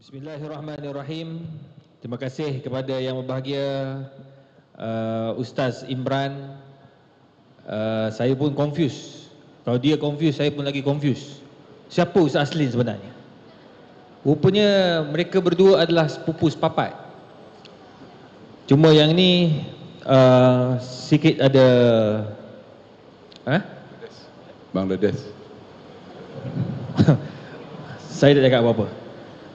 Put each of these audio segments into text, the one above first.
Bismillahirrahmanirrahim. Terima kasih kepada yang berbahagia Ustaz Imran. Saya pun confused. Kalau dia confused, saya pun lagi confused. Siapa Ustaz Aslin sebenarnya? Rupanya mereka berdua adalah sepupu sepapat. Cuma yang ni sikit ada Bangladesh. saya tak cakap apa-apa.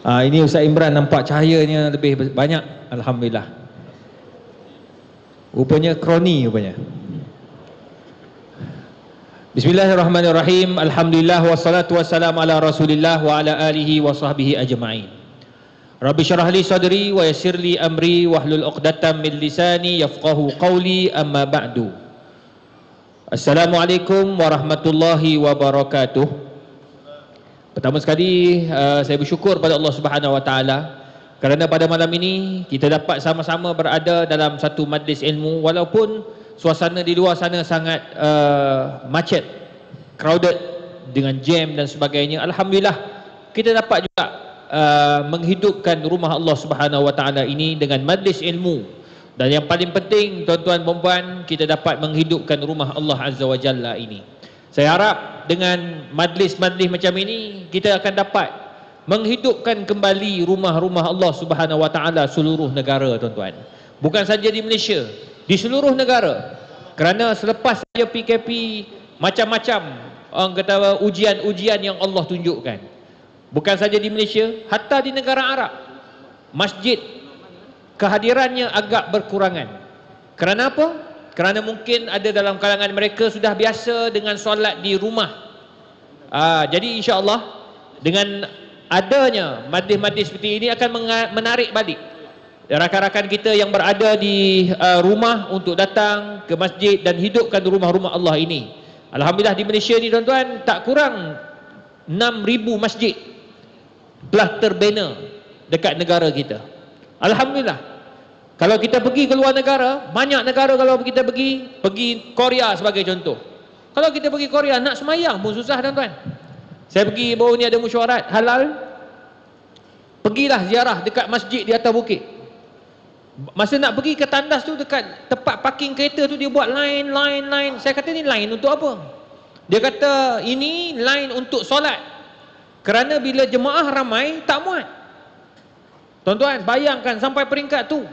Ini Ustaz Imran nampak cahayanya lebih banyak. Alhamdulillah. Rupanya kroni rupanya. Bismillahirrahmanirrahim. Alhamdulillah wassalatu wassalamu ala Rasulillah wa ala alihi wa sahbihi ajma'in. Rabbi syarah li sadri wa yassir li amri wahlul 'uqdatam min lisani yafqahu qawli, amma ba'du. Assalamualaikum warahmatullahi wabarakatuh. Pertama sekali saya bersyukur pada Allah Subhanahu Wa Taala kerana pada malam ini kita dapat sama-sama berada dalam satu majlis ilmu, walaupun suasana di luar sana sangat macet, crowded dengan jam dan sebagainya. Alhamdulillah kita dapat juga menghidupkan rumah Allah Subhanahu Wa Taala ini dengan majlis ilmu. Dan yang paling penting tuan-tuan dan puan, kita dapat menghidupkan rumah Allah Azza wa Jalla ini. Saya harap dengan majlis-majlis macam ini kita akan dapat menghidupkan kembali rumah-rumah Allah Subhanahu Wa Taala seluruh negara, tuan-tuan. Bukan saja di Malaysia, di seluruh negara. Kerana selepas saja PKP, macam-macam orang kata ujian-ujian yang Allah tunjukkan. Bukan saja di Malaysia, hatta di negara Arab, masjid kehadirannya agak berkurangan. Kerana apa? Kerana mungkin ada dalam kalangan mereka sudah biasa dengan solat di rumah. Jadi insya-Allah dengan adanya majlis-majlis seperti ini akan menarik balik rakan-rakan kita yang berada di rumah untuk datang ke masjid dan hidupkan rumah-rumah Allah ini. Alhamdulillah di Malaysia ni tuan-tuan, tak kurang 6,000 masjid telah terbina dekat negara kita. Alhamdulillah. Kalau kita pergi ke luar negara, banyak negara kalau kita pergi Korea sebagai contoh. Kalau kita pergi Korea, nak semayang pun susah, tuan-tuan. Saya pergi baru ni ada mesyuarat halal. Pergilah ziarah dekat masjid di atas bukit. Masa nak pergi ke tandas tu, dekat tempat parking kereta tu, dia buat line. Saya kata ni line untuk apa? Dia kata ini line untuk solat. Kerana bila jemaah ramai, tak muat. Tuan-tuan, bayangkan sampai peringkat tu.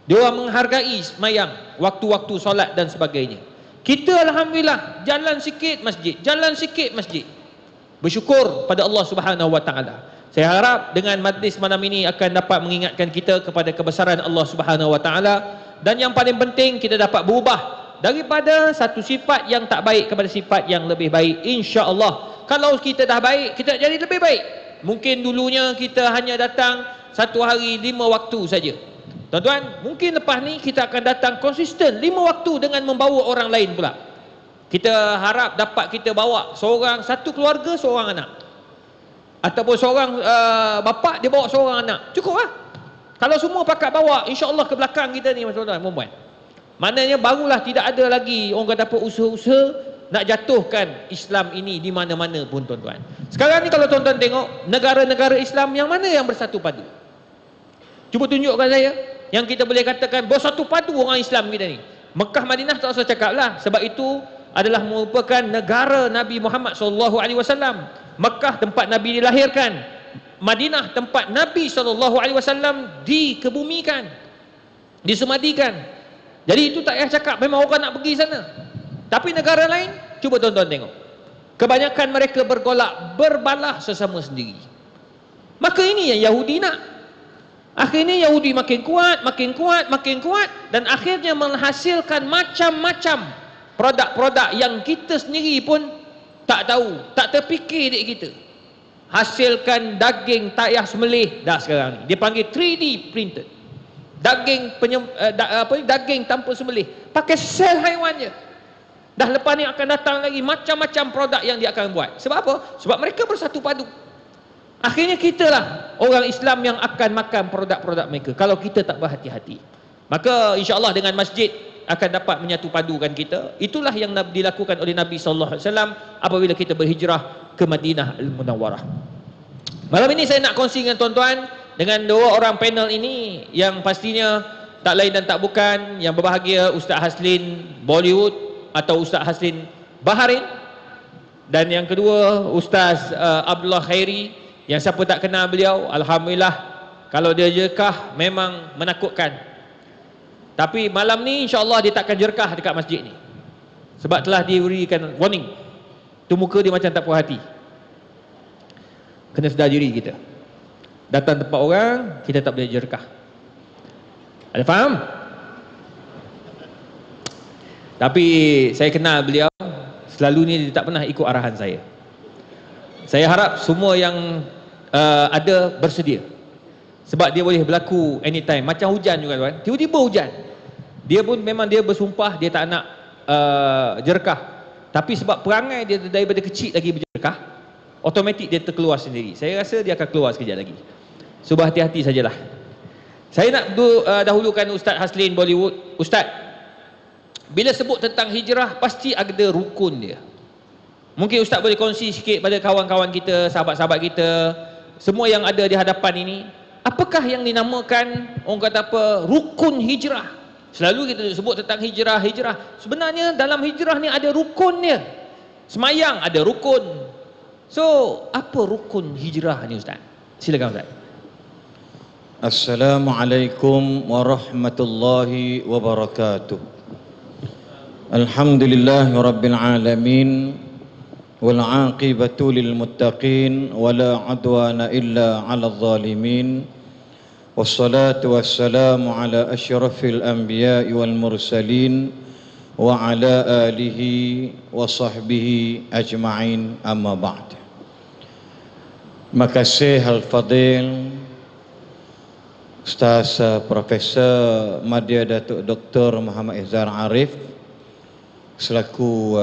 Dia orang menghargai semayang, waktu-waktu solat dan sebagainya. Kita alhamdulillah jalan sikit masjid. Bersyukur pada Allah Subhanahu Wa Taala. Saya harap dengan majlis malam ini akan dapat mengingatkan kita kepada kebesaran Allah Subhanahu Wa Taala, dan yang paling penting kita dapat berubah daripada satu sifat yang tak baik kepada sifat yang lebih baik, insya-Allah. Kalau kita dah baik, kita jadi lebih baik. Mungkin dulunya kita hanya datang satu hari 5 waktu saja. Tuan-tuan, mungkin lepas ni kita akan datang konsisten 5 waktu dengan membawa orang lain pula. Kita harap dapat kita bawa satu keluarga, seorang anak. Ataupun seorang bapa, dia bawa seorang anak. Cukup lah. Kalau semua pakat bawa, insya-Allah ke belakang kita ni, tuan-tuan, perempuan. Maknanya barulah tidak ada lagi orang kata apa usaha-usaha nak jatuhkan Islam ini di mana-mana pun, tuan-tuan. Sekarang ni kalau tuan-tuan tengok negara-negara Islam yang mana yang bersatu padu? Cuba tunjukkan saya yang kita boleh katakan bersatu padu orang Islam kita ni. Mekah, Madinah tak usah cakap lah. Sebab itu adalah merupakan negara Nabi Muhammad SAW. Mekah tempat Nabi dilahirkan, Madinah tempat Nabi SAW dikebumikan, disemadikan. Jadi itu tak payah cakap, memang orang nak pergi sana. Tapi negara lain, cuba tuan-tuan tengok, kebanyakan mereka bergolak, berbalah sesama sendiri. Maka ini yang Yahudi nak. Akhirnya Yahudi makin kuat, dan akhirnya menghasilkan macam-macam produk-produk yang kita sendiri pun tak tahu, tak terfikir dek kita. Hasilkan daging tak payah sembelih dah sekarang ni. Dia panggil 3D printed. Daging tanpa sembelih, pakai sel haiwan je. Dah lepas ni akan datang lagi macam-macam produk yang dia akan buat. Sebab apa? Sebab mereka bersatu padu. Akhirnya kitalah orang Islam yang akan makan produk-produk mereka kalau kita tak berhati-hati. Maka insya-Allah dengan masjid akan dapat menyatu padukan kita. Itulah yang dilakukan oleh Nabi sallallahu alaihi wasallam apabila kita berhijrah ke Madinah Al-Munawwarah. Malam ini saya nak kongsi dengan tuan-tuan, dengan dua orang panel ini yang pastinya tak lain dan tak bukan, yang berbahagia Ustaz Haslin Bollywood atau Ustaz Haslin Baharin, dan yang kedua Ustaz Abdullah Khairi, yang siapa tak kenal beliau, alhamdulillah kalau dia jerkah memang menakutkan. Tapi malam ni insya-Allah dia takkan jerkah dekat masjid ni, sebab telah diberikan warning. Tu muka dia macam tak puas hati. Kena sedar diri kita. Datang tempat orang, kita tak boleh jerkah. Ada faham? Tapi saya kenal beliau, selalu ni dia tak pernah ikut arahan saya. Saya harap semua yang ada bersedia, sebab dia boleh berlaku anytime. Macam hujan juga tuan, tiba-tiba hujan. Dia pun memang dia bersumpah dia tak nak jerkah, tapi sebab perangai dia daripada kecil lagi berjerkah, automatik dia terkeluar sendiri. Saya rasa dia akan keluar sekejap lagi. So berhati-hati sajalah. Saya nak dahulukan Ustaz Haslin Bollywood. Ustaz, bila sebut tentang hijrah, pasti ada rukun dia. Mungkin Ustaz boleh kongsi sikit pada kawan-kawan kita, sahabat-sahabat kita, semua yang ada di hadapan ini, apakah yang dinamakan, orang kata apa, rukun hijrah? Selalu kita sebut tentang hijrah. Sebenarnya dalam hijrah ni ada rukunnya. Semayang ada rukun. So, apa rukun hijrah ni Ustaz? Silakan Ustaz. Assalamualaikum warahmatullahi wabarakatuh. Alhamdulillahi rabbil alamin, wal aqibatu lil muttaqin, wala adwana illa 'alal zalimin. Wassalatu wassalamu ala asyrafil anbiya'i wal mursalin wa ala alihi wa sahbihi ajma'in, amma ba'd. Terima kasih Al-Fadil Ustaz Profesor Madya Datuk Dr. Muhammad Ihzan Arif selaku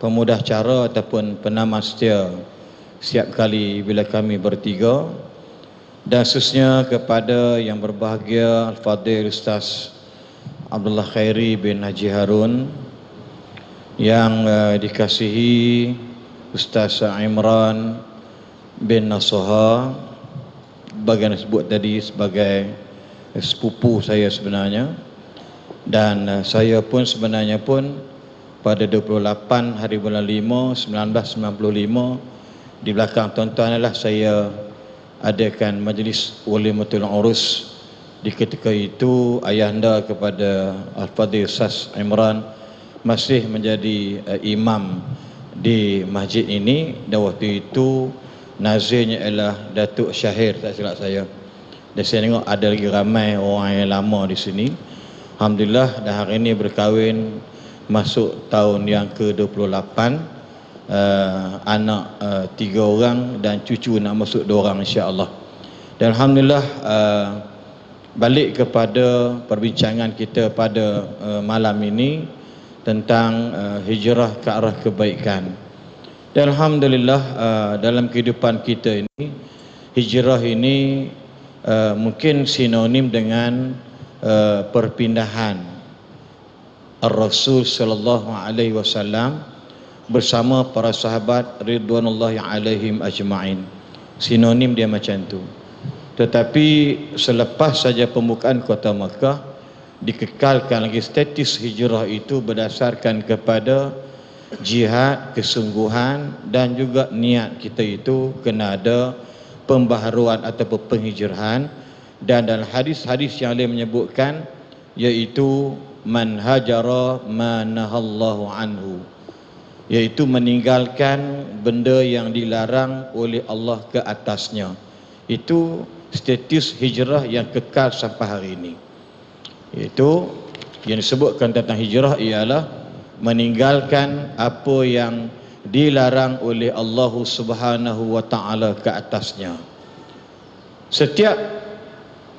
pemudah cara ataupun penama setia setiap kali bila kami bertiga, dan khususnya kepada yang berbahagia Al-Fadil Ustaz Abdullah Khairi bin Haji Harun, yang dikasihi Ustaz Imran bin Nasoha, bagian sebut tadi sebagai sepupu saya sebenarnya, dan saya pun sebenarnya pun pada 28 hari bulan 5 1995 di belakang tuan-tuan adalah saya adakan majlis Walimatul Urus. Di ketika itu ayahanda kepada Al-Fadhil Ustaz Imran masih menjadi imam di masjid ini, dan waktu itu nazirnya ialah Datuk Syahir, tak silap saya. Dan saya tengok ada lagi ramai orang yang lama di sini. Alhamdulillah, dan hari ini berkahwin masuk tahun yang ke-28, anak 3 orang dan cucu nak masuk 2 orang insya-Allah. Dan alhamdulillah, balik kepada perbincangan kita pada malam ini tentang hijrah ke arah kebaikan. Dan alhamdulillah, dalam kehidupan kita ini, hijrah ini mungkin sinonim dengan perpindahan Ar-Rasul sallallahu alaihi wasallam bersama para sahabat ridwanullahi alaihim ajma'in. Sinonim dia macam tu. Tetapi selepas saja pembukaan kota Makkah, dikekalkan lagi status hijrah itu berdasarkan kepada jihad, kesungguhan, dan juga niat kita itu kena ada pembaharuan ataupun penghijrahan. Dan dalam hadis-hadis yang lain menyebutkan, iaitu man hajara ma nahallahu anhu, iaitu meninggalkan benda yang dilarang oleh Allah ke atasnya. Itu status hijrah yang kekal sampai hari ini. Iaitu yang disebutkan tentang hijrah ialah meninggalkan apa yang dilarang oleh Allah Subhanahu wa taala ke atasnya. Setiap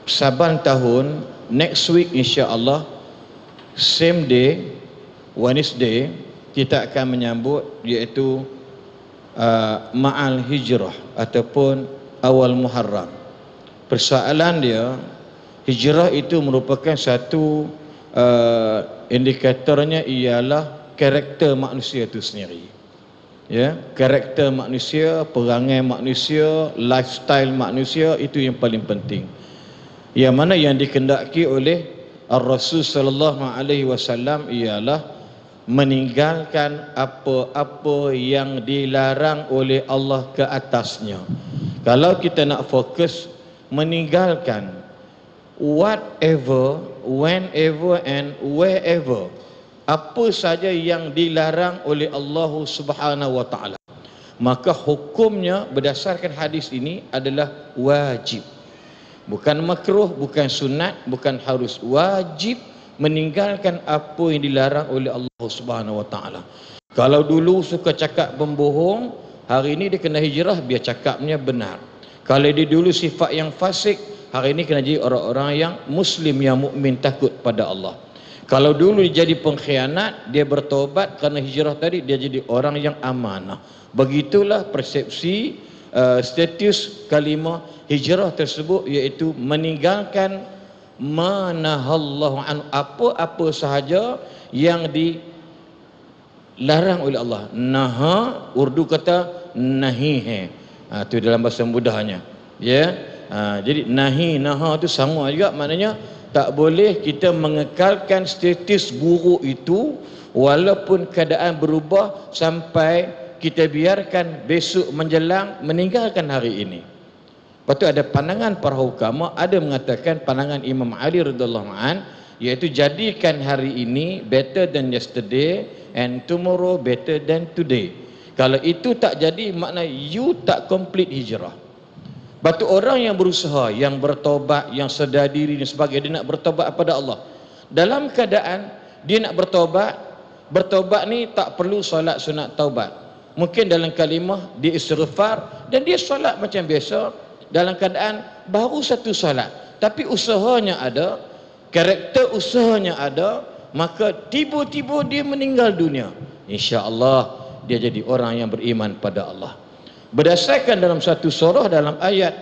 saban tahun, next week insya-Allah, same day, Wednesday, kita akan menyambut iaitu Ma'al Hijrah ataupun awal Muharram. Persoalan dia, hijrah itu merupakan satu indikatornya ialah karakter manusia itu sendiri. Ya, karakter manusia, perangai manusia, lifestyle manusia, itu yang paling penting. Yang mana yang dikendaki oleh Ar-Rasul sallallahu alaihi wasallam ialah meninggalkan apa-apa yang dilarang oleh Allah ke atasnya. Kalau kita nak fokus meninggalkan whatever, whenever and wherever, apa saja yang dilarang oleh Allah Subhanahu wa taala, maka hukumnya berdasarkan hadis ini adalah wajib. Bukan makruh, bukan sunat, bukan harus, wajib meninggalkan apa yang dilarang oleh Allah Subhanahu wa taala. Kalau dulu suka cakap pembohong, hari ini dia kena hijrah biar cakapnya benar. Kalau dia dulu sifat yang fasik, hari ini kena jadi orang-orang yang muslim, yang mukmin, takut pada Allah. Kalau dulu dia jadi pengkhianat, dia bertobat kerana hijrah tadi, dia jadi orang yang amanah. Begitulah persepsi status kalimah hijrah tersebut, iaitu meninggalkan manahallahu an, apa-apa sahaja yang dilarang oleh Allah. Naha, Urdu kata nahihe, itu dalam bahasa mudahnya, ya. Jadi nahi, naha itu sama juga, maknanya tak boleh kita mengekalkan status buruk itu walaupun keadaan berubah sampai kita biarkan besok menjelang meninggalkan hari ini. Lepas tu ada pandangan para hukama, ada mengatakan pandangan Imam Ali radhiyallahu an, iaitu jadikan hari ini better than yesterday and tomorrow better than today. Kalau itu tak jadi, makna you tak complete hijrah. Batu orang yang berusaha, yang bertobat, yang sedar diri dan sebagainya, dia nak bertobat kepada Allah. Dalam keadaan dia nak bertobat, bertobat ni tak perlu solat sunat taubat. Mungkin dalam kalimah dia istighfar dan dia solat macam biasa, dalam keadaan baru satu solat, tapi usahanya ada, karakter usahanya ada, maka tiba-tiba dia meninggal dunia. Insya-Allah dia jadi orang yang beriman pada Allah. Berdasarkan dalam satu surah, dalam ayat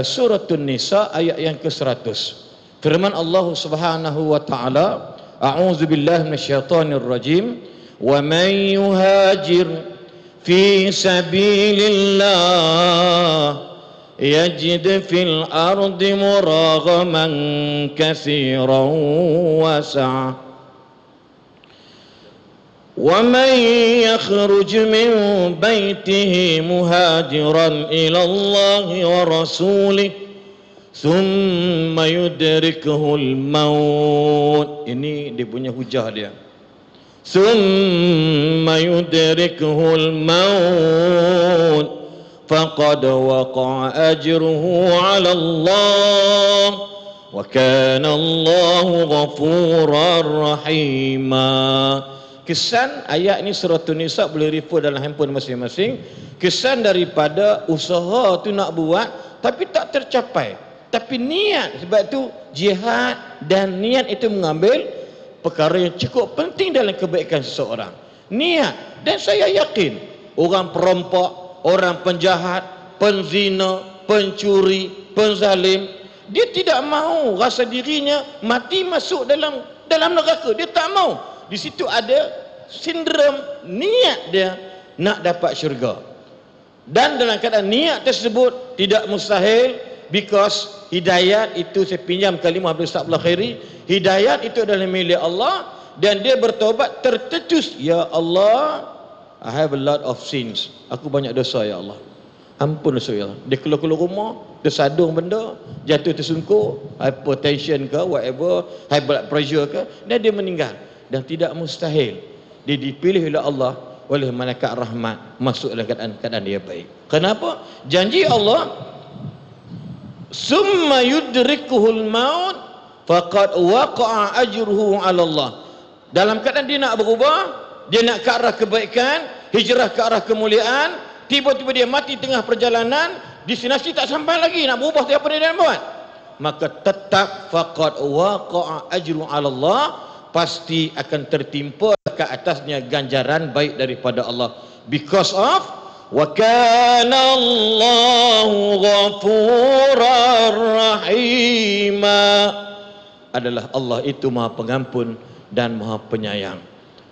Suratun Nisa ayat yang ke-100, firman Allah Subhanahu wa taala, a'udzu billahi minasyaitonir rajim, wa man yuhajir fi sabilillah yajid fil ardi muraghaman katsiran wasi'a وَمَنْ يَخْرُجْ مِنْ بَيْتِهِ مُهَاجِرًا إِلَى اللَّهِ وَرَسُولِهِ ثُمَّ يُدْرِكْهُ الْمَوْتُ. Ini dia punya hujah dia. ثُمَّ يُدْرِكْهُ الْمَوْتُ فَقَدْ وَقَعَ أَجْرُهُ عَلَى اللَّهِ وَكَانَ اللَّهُ غَفُورًا رَحِيمًا. Kesan ayat ni Suratun Nisa boleh refer dalam handphone masing-masing. Kesan daripada usaha tu nak buat tapi tak tercapai, tapi niat, sebab tu jihad dan niat itu mengambil perkara yang cukup penting dalam kebaikan seseorang. Niat. Dan saya yakin orang perampok, orang penjahat, penzina, pencuri, penzalim, dia tidak mahu rasa dirinya mati masuk dalam neraka. Dia tak mahu. Di situ ada sindrom niat dia nak dapat syurga. Dan dalam keadaan niat tersebut tidak mustahil, because hidayat itu, saya pinjam kalimah Abdul Sablah Khairi, hidayat itu adalah milik Allah, dan dia bertobat tertetus, ya Allah, I have a lot of sins, aku banyak dosa ya Allah, ampun dosa ya Allah. Dia keluar rumah, tersadung benda, jatuh tersungkur, hypertension ke whatever, high blood pressure ke, dan dia meninggal. Dan tidak mustahil dia dipilih oleh Allah, oleh malaikat rahmat, masuk dalam keadaan dia baik. Kenapa? Janji Allah, summa yudrikuhul maut faqad waqa'a ajruhu 'ala Allah. Dalam keadaan dia nak berubah, dia nak ke arah kebaikan, hijrah ke arah kemuliaan, tiba-tiba dia mati tengah perjalanan, destinasi tak sampai lagi, nak berubah tu apa dia nak buat? Maka tetap faqad waqa'a ajruhu 'ala Allah, pasti akan tertimpa ke atasnya ganjaran baik daripada Allah, because of wa kana Allahu ghafurar rahima, adalah Allah itu Maha Pengampun dan Maha Penyayang.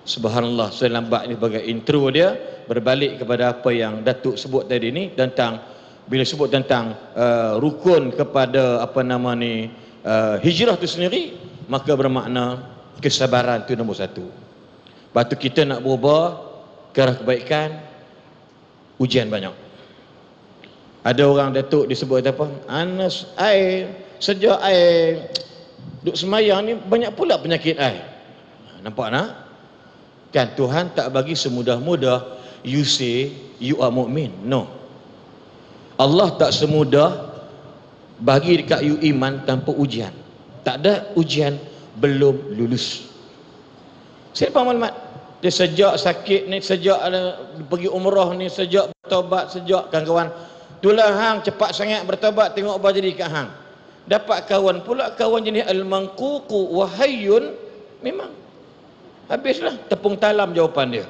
Subhanallah, saya lambat ni sebagai intro dia, berbalik kepada apa yang Datuk sebut tadi ni tentang bila sebut tentang rukun kepada apa nama ni hijrah tu sendiri, maka bermakna kesabaran tu nombor satu. Lepas tu kita nak berubah ke arah kebaikan, ujian banyak. Ada orang Datuk disebut apa? Anas air sejak air duk semayang ni banyak pula penyakit air. Nampak nak? Kan Tuhan tak bagi semudah-mudah you say you are mu'min. No. Allah tak semudah bagi dekat you iman tanpa ujian. Tak ada ujian belum lulus. Saya faham maklumat. Dia sejak sakit ni, sejak pergi umrah ni, sejak bertobat, sejak kawan-kawan. Itulah hang cepat sangat bertobat, tengok apa jadi kat hang. Dapat kawan pula, kawan jenis al-manququ wa hayyun, memang habislah tepung talam jawapan dia.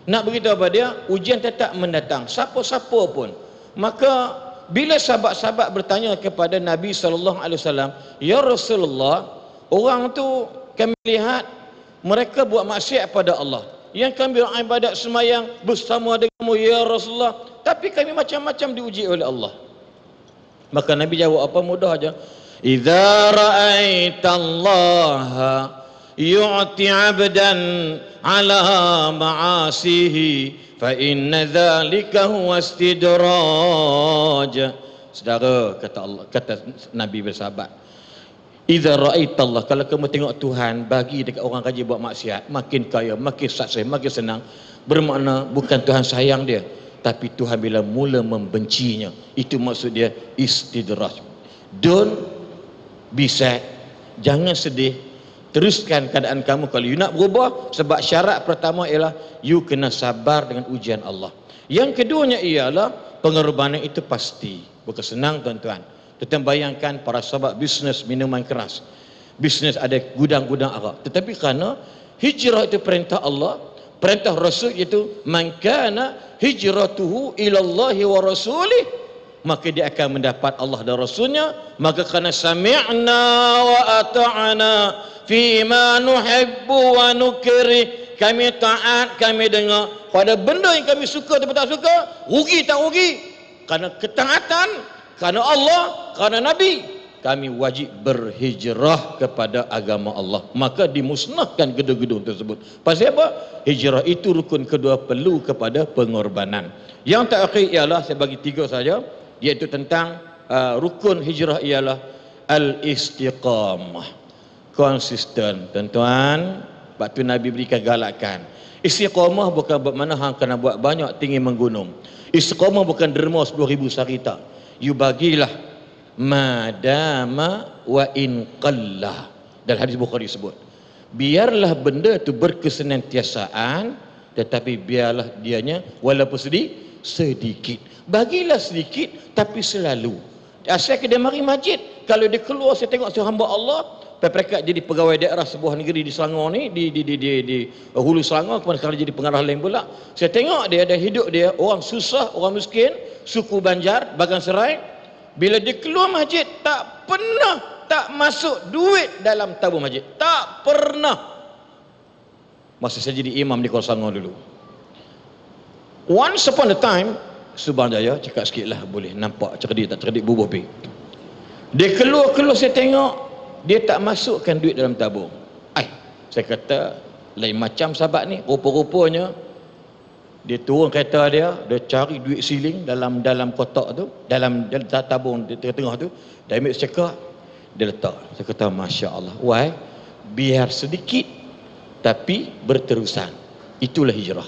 Nak beritahu apa dia? Ujian tetap mendatang, siapa-siapa pun. Maka bila sahabat-sahabat bertanya kepada Nabi SAW, ya Rasulullah, orang tu kami lihat mereka buat maksiat pada Allah, yang kami beribadat semayang bersama denganmu ya Rasulullah, tapi kami macam-macam diuji oleh Allah. Maka Nabi jawab apa? Mudah aja. Idza ra'aita Allah yu'ti 'abdan 'ala ma'asihi fa inna dzalika huwa istidraj. Saudara, kata Allah, kata Nabi bersahabat, idza ra'aita Allah, kalau kamu tengok Tuhan bagi dekat orang rajin buat maksiat, makin kaya, makin sukses, makin senang, bermakna bukan Tuhan sayang dia, tapi Tuhan bila mula membencinya. Itu maksud dia istidraj. Don't be sad, jangan sedih, teruskan keadaan kamu. Kalau you nak berubah, sebab syarat pertama ialah you kena sabar dengan ujian Allah. Yang keduanya ialah pengorbanan itu pasti, bukan senang tuan-tuan. Tetapi bayangkan para sahabat bisnes minuman keras, bisnes ada gudang-gudang arak, tetapi kerana hijrah itu perintah Allah, perintah Rasul, iaitu man kana hijratuhu ilallahi wa rasulih, maka dia akan mendapat Allah dan Rasulnya. Maka kerana sami'na wa ata'na fima nuhibbu wa nukrih, kami taat, kami dengar pada benda yang kami suka atau tak suka, rugi tak rugi, kerana ketaatan, kerana Allah, kerana Nabi, kami wajib berhijrah kepada agama Allah. Maka dimusnahkan gedung-gedung tersebut. Pasal apa? Hijrah itu rukun kedua, perlu kepada pengorbanan. Yang terakhir ialah, saya bagi 3 saja, iaitu tentang rukun hijrah ialah al-istiqamah, konsisten. Tuan-tuan, waktu Nabi berikan galakan, istiqamah bukan bermakna hang kena buat banyak tinggi menggunung. Istiqamah bukan derma 10,000 sarita. You bagilah madama wa in qallah. Dalam hadis Bukhari sebut, biarlah benda itu berkesenantiasaan, tetapi biarlah dianya walaupun sedikit. Bagilah sedikit tapi selalu. Asal ke dia mari masjid, kalau dia keluar, saya tengok seorang hamba Allah pekat jadi pegawai daerah sebuah negeri di Selangor ni, di hulu Selangor, kemudian sekarang jadi pengarah lain pula. Saya tengok dia ada hidup dia, orang susah, orang miskin, suku Banjar, Bagan Serai. Bila dia keluar masjid, tak pernah tak masuk duit dalam tabung masjid, tak pernah. Masa saya jadi imam di Kuala Selangor dulu, once upon a time, Subhanallah, cakap sikit lah boleh nampak cerdik tak cerdik bubuh pi. Dia keluar saya tengok dia tak masukkan duit dalam tabung. Saya kata lain macam sahabat ni, rupa-rupanya dia turun kereta dia cari duit siling dalam kotak tu, dalam tabung di tengah tu, dia ambil secekak, dia letak. Saya kata Masya Allah. Why? Biar sedikit tapi berterusan. Itulah hijrah.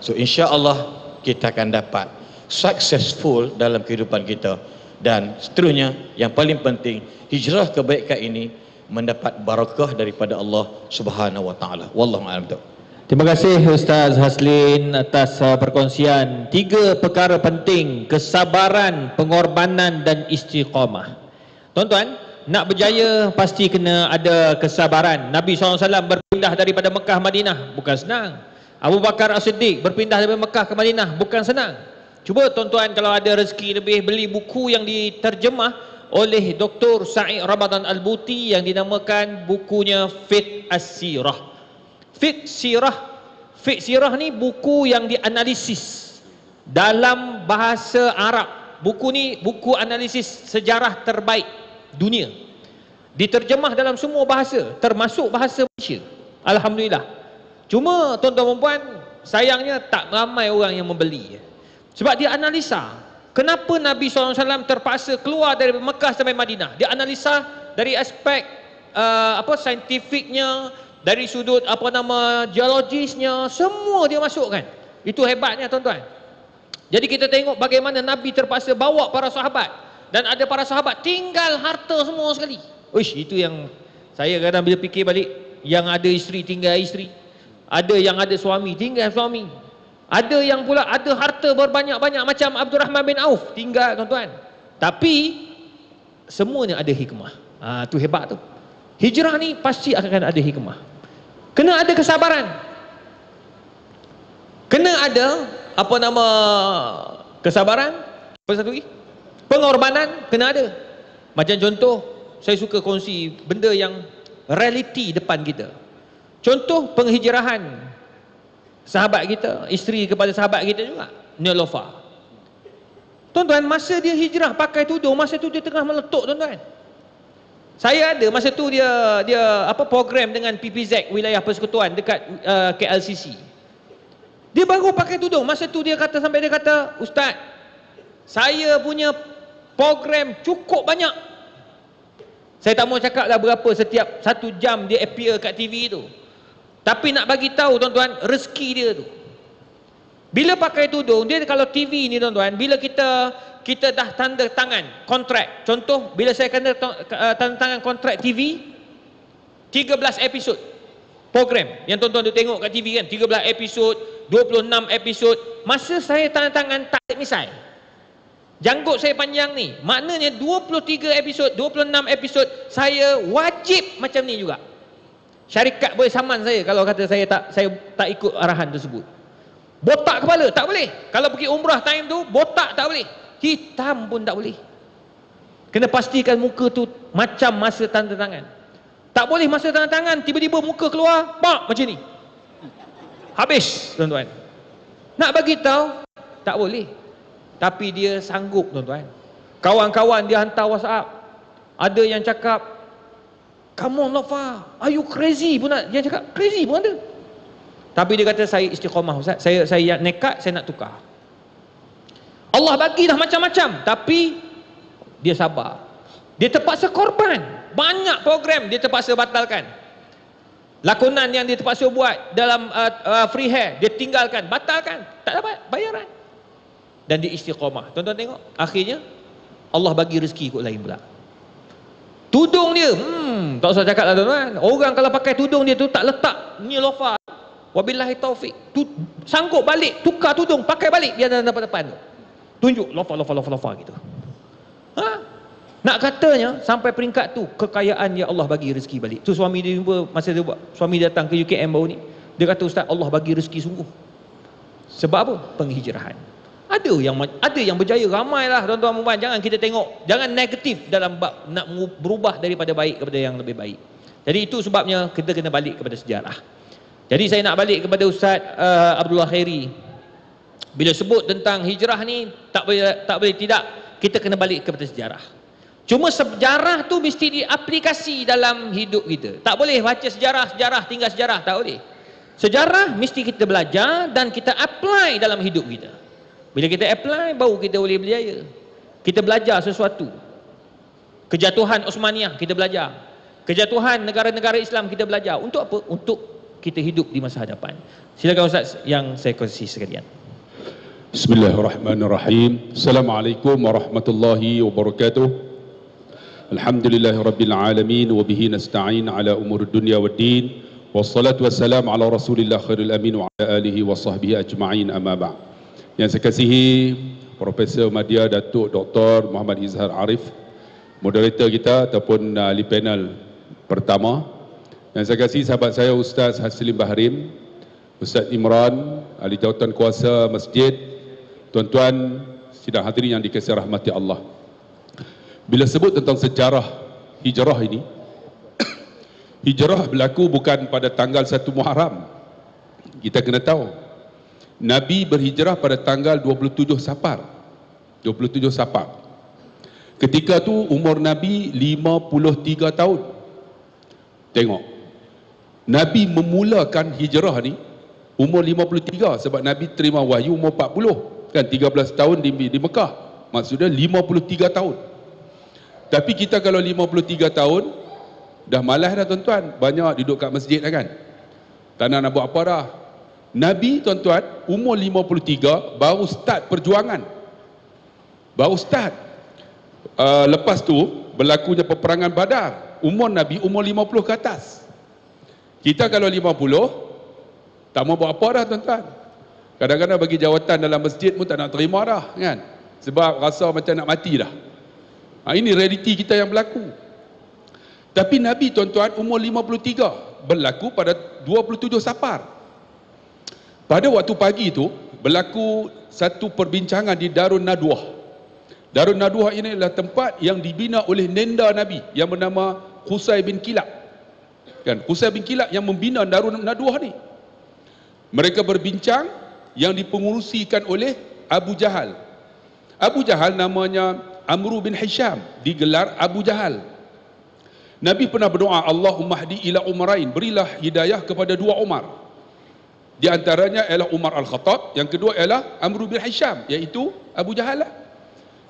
So insya Allah kita akan dapat successful dalam kehidupan kita. Dan seterusnya, yang paling penting, hijrah kebaikan ini mendapat barakah daripada Allah Subhanahu wa taala. Wallahu a'lam. Terima kasih Ustaz Haslin atas perkongsian 3 perkara penting: kesabaran, pengorbanan dan istiqamah. Tuan-tuan, nak berjaya pasti kena ada kesabaran. Nabi SAW berpindah daripada Mekah Madinah, bukan senang. Abu Bakar As-Siddiq berpindah dari Mekah ke Madinah, bukan senang. Cuba tuan-tuan kalau ada rezeki lebih, beli buku yang diterjemah oleh Dr. Sa'id Ramadan Al-Buti yang dinamakan bukunya Fit As-Sirah. Fiqh Sirah. Fiqh Sirah ni buku yang dianalisis dalam bahasa Arab. Buku ni buku analisis sejarah terbaik dunia. Diterjemah dalam semua bahasa, termasuk bahasa Malaysia. Alhamdulillah. Cuma tuan-tuan dan puan, sayangnya tak ramai orang yang membeli. Sebab dia analisa kenapa Nabi SAW terpaksa keluar dari Mekah sampai Madinah. Dia analisa dari aspek saintifiknya, dari sudut geologisnya, semua dia masukkan. Itu hebatnya tuan-tuan. Jadi kita tengok bagaimana Nabi terpaksa bawa para sahabat, dan ada para sahabat tinggal harta semua sekali. Uish, itu yang saya kadang bila fikir balik, yang ada isteri tinggal isteri, ada yang ada suami tinggal suami, ada yang pula ada harta berbanyak-banyak macam Abdurrahman bin Auf tinggal tuan-tuan. Tapi semuanya ada hikmah. Tu hebat tu. Hijrah ni pasti akan ada hikmah. Kena ada kesabaran. Kena ada kesabaran. Apa satu lagi? Pengorbanan kena ada. Macam contoh, saya suka kongsi benda yang realiti depan kita. Contoh penghijrahan sahabat kita, isteri kepada sahabat kita juga, Nilofa. Tuan-tuan, masa dia hijrah pakai tudung, masa tu dia tengah meletup tuan-tuan. Saya ada masa tu dia program dengan PPZ Wilayah Persekutuan dekat KLCC. Dia baru pakai tudung. Masa tu dia kata, sampai dia kata, Ustaz, saya punya program cukup banyak. Saya tak mau cakap dah berapa setiap 1 jam dia appear kat TV tu. Tapi nak bagi tahu tuan-tuan, rezeki dia tu. Bila pakai tudung, dia kalau TV ni tuan-tuan, bila kita dah tanda tangan kontrak. Contoh, bila saya tanda tangan kontrak TV, 13 episod program yang tuan-tuan tu tengok kat TV kan, 13 episod, 26 episod. Masa saya tanda tangan tak ada misai. Janggut saya panjang ni, maknanya 23 episod, 26 episod saya wajib macam ni juga. Syarikat boleh saman saya kalau kata saya tak ikut arahan tersebut. Botak kepala tak boleh. Kalau pergi umrah time tu, botak tak boleh. Hitam pun tak boleh. Kena pastikan muka tu macam masa tanda tangan. Tak boleh masa tanda tangan tiba-tiba muka keluar macam ni. Habis tuan-tuan. Nak bagi tahu tak boleh. Tapi dia sanggup tuan-tuan. Kawan-kawan dia hantar WhatsApp. Ada yang cakap, "Come on Lofa, are you crazy?" pun ada. Dia cakap crazy pun ada. Tapi dia kata, saya istiqamah Ustaz. Saya nekat, saya nak tukar. Allah bagi dah macam-macam, tapi dia sabar. Dia terpaksa korban. Banyak program dia terpaksa batalkan. Lakonan yang dia terpaksa buat dalam free hair, dia tinggalkan, batalkan. Tak dapat bayaran. Dan dia istiqamah. Tuan-tuan tengok, akhirnya Allah bagi rezeki kot lain pula. Tudung dia, tak usah cakap lah tuan-tuan. Orang kalau pakai tudung dia tu tak letak ni lofa. Wabillahi taufik. Sanggup balik, tukar tudung, pakai balik dia dapat depan tu. Tunjuk lofa gitu. Nak katanya sampai peringkat tu kekayaan yang Allah bagi rezeki balik. Tu suami dia jumpa masa dia suami datang ke UKM baru ni. Dia kata, "Ustaz, Allah bagi rezeki sungguh." Sebab apa? Penghijrahan. Ada yang berjaya, ramailah tuan-tuan puan. Jangan kita tengok, jangan negatif dalam bab nak berubah daripada baik kepada yang lebih baik. Jadi itu sebabnya kita kena balik kepada sejarah. Jadi saya nak balik kepada Ustaz Abdullah Khairi. Bila sebut tentang hijrah ni, tak boleh tidak kita kena balik kepada sejarah. Cuma sejarah tu mesti diaplikasi dalam hidup kita. Tak boleh baca sejarah tinggal sejarah, tak boleh. Sejarah mesti kita belajar dan kita apply dalam hidup kita. Bila kita apply, baru kita boleh berjaya. Kita belajar sesuatu. Kejatuhan Osmaniyah kita belajar. Kejatuhan negara-negara Islam kita belajar. Untuk apa? Untuk kita hidup di masa hadapan. Silakan Ustaz yang saya kongsi sekalian. Bismillahirrahmanirrahim. Assalamualaikum warahmatullahi wabarakatuh. Alhamdulillahirabbil alamin wa bihi nasta'in ala umur dunya waddin. Wassalatu wassalamu ala Rasulillah khairil amin wa ala alihi wa sahbihi ajma'in, amma ba'd. Yang saya kasihi Profesor Madya Datuk Dr. Muhammad Izhar Arif, moderator kita ataupun ahli panel pertama. Yang saya kasihi sahabat saya Ustaz Haslim Bahrim, Ustaz Imran, ahli jawatan kuasa masjid, tuan-tuan sidang hadirin yang dikasihi rahmati Allah. Bila sebut tentang sejarah hijrah ini, Hijrah berlaku bukan pada tanggal 1 Muharram. Kita kena tahu, Nabi berhijrah pada tanggal 27 Safar. 27 Safar. Ketika tu umur Nabi 53 tahun. Tengok, Nabi memulakan hijrah ni umur 53, sebab Nabi terima wahyu umur 40, kan 13 tahun di Mekah. Maksudnya 53 tahun. Tapi kita kalau 53 tahun dah malas dah tuan-tuan, banyak duduk kat masjid dah kan. Tak nak buat apa dah. Nabi tuan-tuan umur 53 baru start perjuangan. Baru start. Lepas tu berlakunya peperangan Badar. Umur Nabi umur 50 ke atas. Kita kalau 50 tak mau buat apa dah tuan-tuan. Kadang-kadang bagi jawatan dalam masjid pun tak nak terima dah kan. Sebab rasa macam nak mati dah. Ini realiti kita yang berlaku. Tapi Nabi tuan-tuan umur 53, berlaku pada 27 Safar. Pada waktu pagi tu berlaku satu perbincangan di Darun Nadwah. Darun Nadwah ini adalah tempat yang dibina oleh nenda Nabi yang bernama Qusay bin Kilab. Kan, Qusay bin Kilab yang membina Darun Nadwah ni. Mereka berbincang yang dipengurusikan oleh Abu Jahal. Abu Jahal namanya Amru bin Hisham, digelar Abu Jahal. Nabi pernah berdoa, Allahumma hdi ila umarain, berilah hidayah kepada dua Umar. Di antaranya ialah Umar Al-Khattab, yang kedua ialah Amru bin Hisham, iaitu Abu Jahal lah.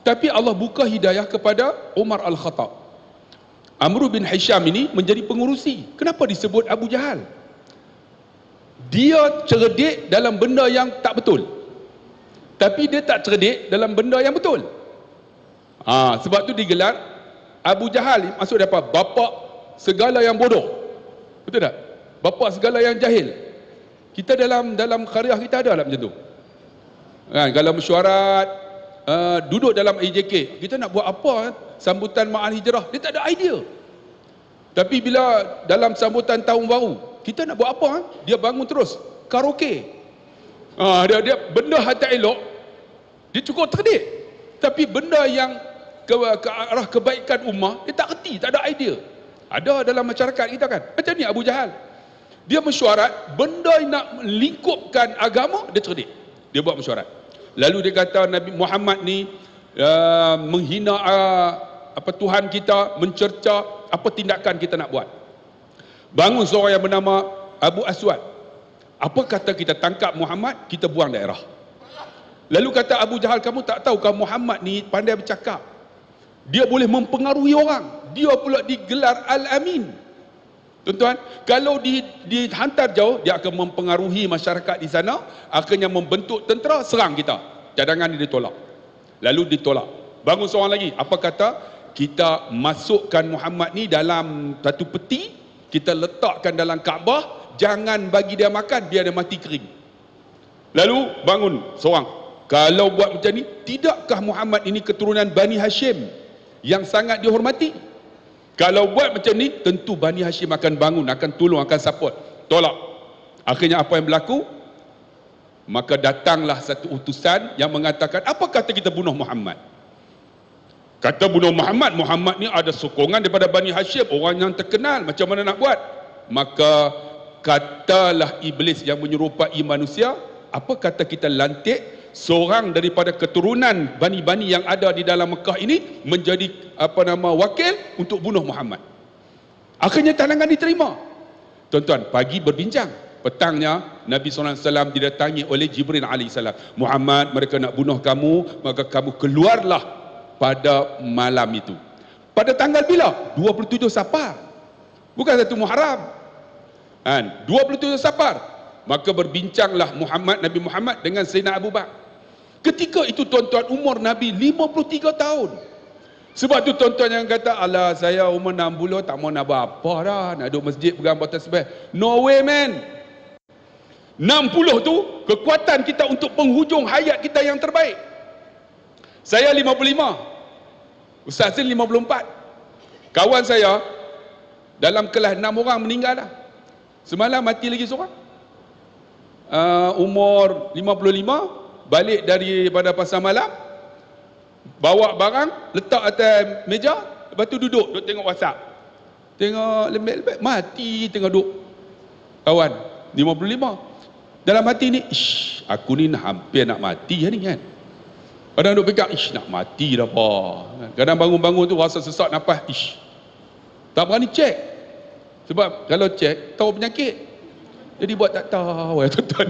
Tapi Allah buka hidayah kepada Umar Al-Khattab. Amru bin Hisham ini menjadi pengurusi. Kenapa disebut Abu Jahal? Dia cerdik dalam benda yang tak betul, tapi dia tak cerdik dalam benda yang betul. Sebab tu digelar Abu Jahal. Maksud dia apa? Bapa segala yang bodoh. Betul tak? Bapa segala yang jahil. Kita dalam khariah kita ada lah macam tu kan. Kalau mesyuarat, duduk dalam AJK, kita nak buat apa sambutan Ma'al Hijrah, dia tak ada idea. Tapi bila dalam sambutan tahun baru, kita nak buat apa, dia bangun terus karaoke. Dia benda hati elok, dia cukup cerdik. Tapi benda yang ke arah kebaikan ummah, dia tak reti, tak ada idea. Ada dalam masyarakat kita kan. Macam ni Abu Jahal. Dia mesyuarat, benda yang nak lingkupkan agama, dia cerdik. Dia buat mesyuarat. Lalu dia kata Nabi Muhammad ni menghina Tuhan kita, mencerca, apa tindakan kita nak buat. Bangun seorang yang bernama Abu Aswad. Apa kata kita tangkap Muhammad, kita buang daerah. Lalu kata Abu Jahal, kamu tak tahu kan Muhammad ni pandai bercakap. Dia boleh mempengaruhi orang. Dia pula digelar Al-Amin. Tuan-tuan, kalau dihantar jauh, dia akan mempengaruhi masyarakat di sana, akhirnya membentuk tentera, serang kita. Cadangan dia ditolak. Lalu ditolak. Bangun seorang lagi. Apa kata? Kita masukkan Muhammad ni dalam satu peti, kita letakkan dalam Kaabah, jangan bagi dia makan, biar dia mati kering. Lalu bangun seorang. Kalau buat macam ni, tidakkah Muhammad ini keturunan Bani Hashim yang sangat dihormati? Kalau buat macam ni, tentu Bani Hashim akan bangun, akan tolong, akan support. Tolak. Akhirnya apa yang berlaku? Maka datanglah satu utusan yang mengatakan, apa kata kita bunuh Muhammad? Kata bunuh Muhammad, Muhammad ni ada sokongan daripada Bani Hashim, orang yang terkenal, macam mana nak buat? Maka katalah iblis yang menyerupai manusia, apa kata kita lantik seorang daripada keturunan bani-bani yang ada di dalam Mekah ini menjadi wakil untuk bunuh Muhammad. Akhirnya tantangan diterima. Tuan-tuan, pagi berbincang, petangnya Nabi SAW didatangi oleh Jibril AS. Muhammad, mereka nak bunuh kamu, maka kamu keluarlah pada malam itu. Pada tanggal bila? 27 Safar, bukan 1 Muharram. 27 Safar. Maka berbincanglah Nabi Muhammad dengan Sayyidina Abu Bakar. Ketika itu tuan-tuan, umur Nabi 53 tahun. Sebab tu tuan-tuan yang kata, alah saya umur 60 tak mau nak buat apa dah, nak duduk masjid pegang botol tasbih. No way man. 60 tu kekuatan kita untuk penghujung hayat kita yang terbaik. Saya 55, Ustaz Zin 54. Kawan saya dalam kelas 6 orang meninggal dah. Semalam mati lagi seorang, umur 55, balik daripada pasar malam, bawa barang, letak atas meja, lepas tu duduk tengok WhatsApp. Tengok lembek-lembek, mati tengah duk. Kawan, 55. Dalam hati ni, ish, aku ni hampir nak mati ni kan. Kadang duk pegang, ish, nak mati dah apa. Kadang bangun-bangun tu rasa sesak nafas, ish. Tak berani cek. Sebab kalau cek, tahu penyakit. Jadi buat tak tahu, tuan-tuan.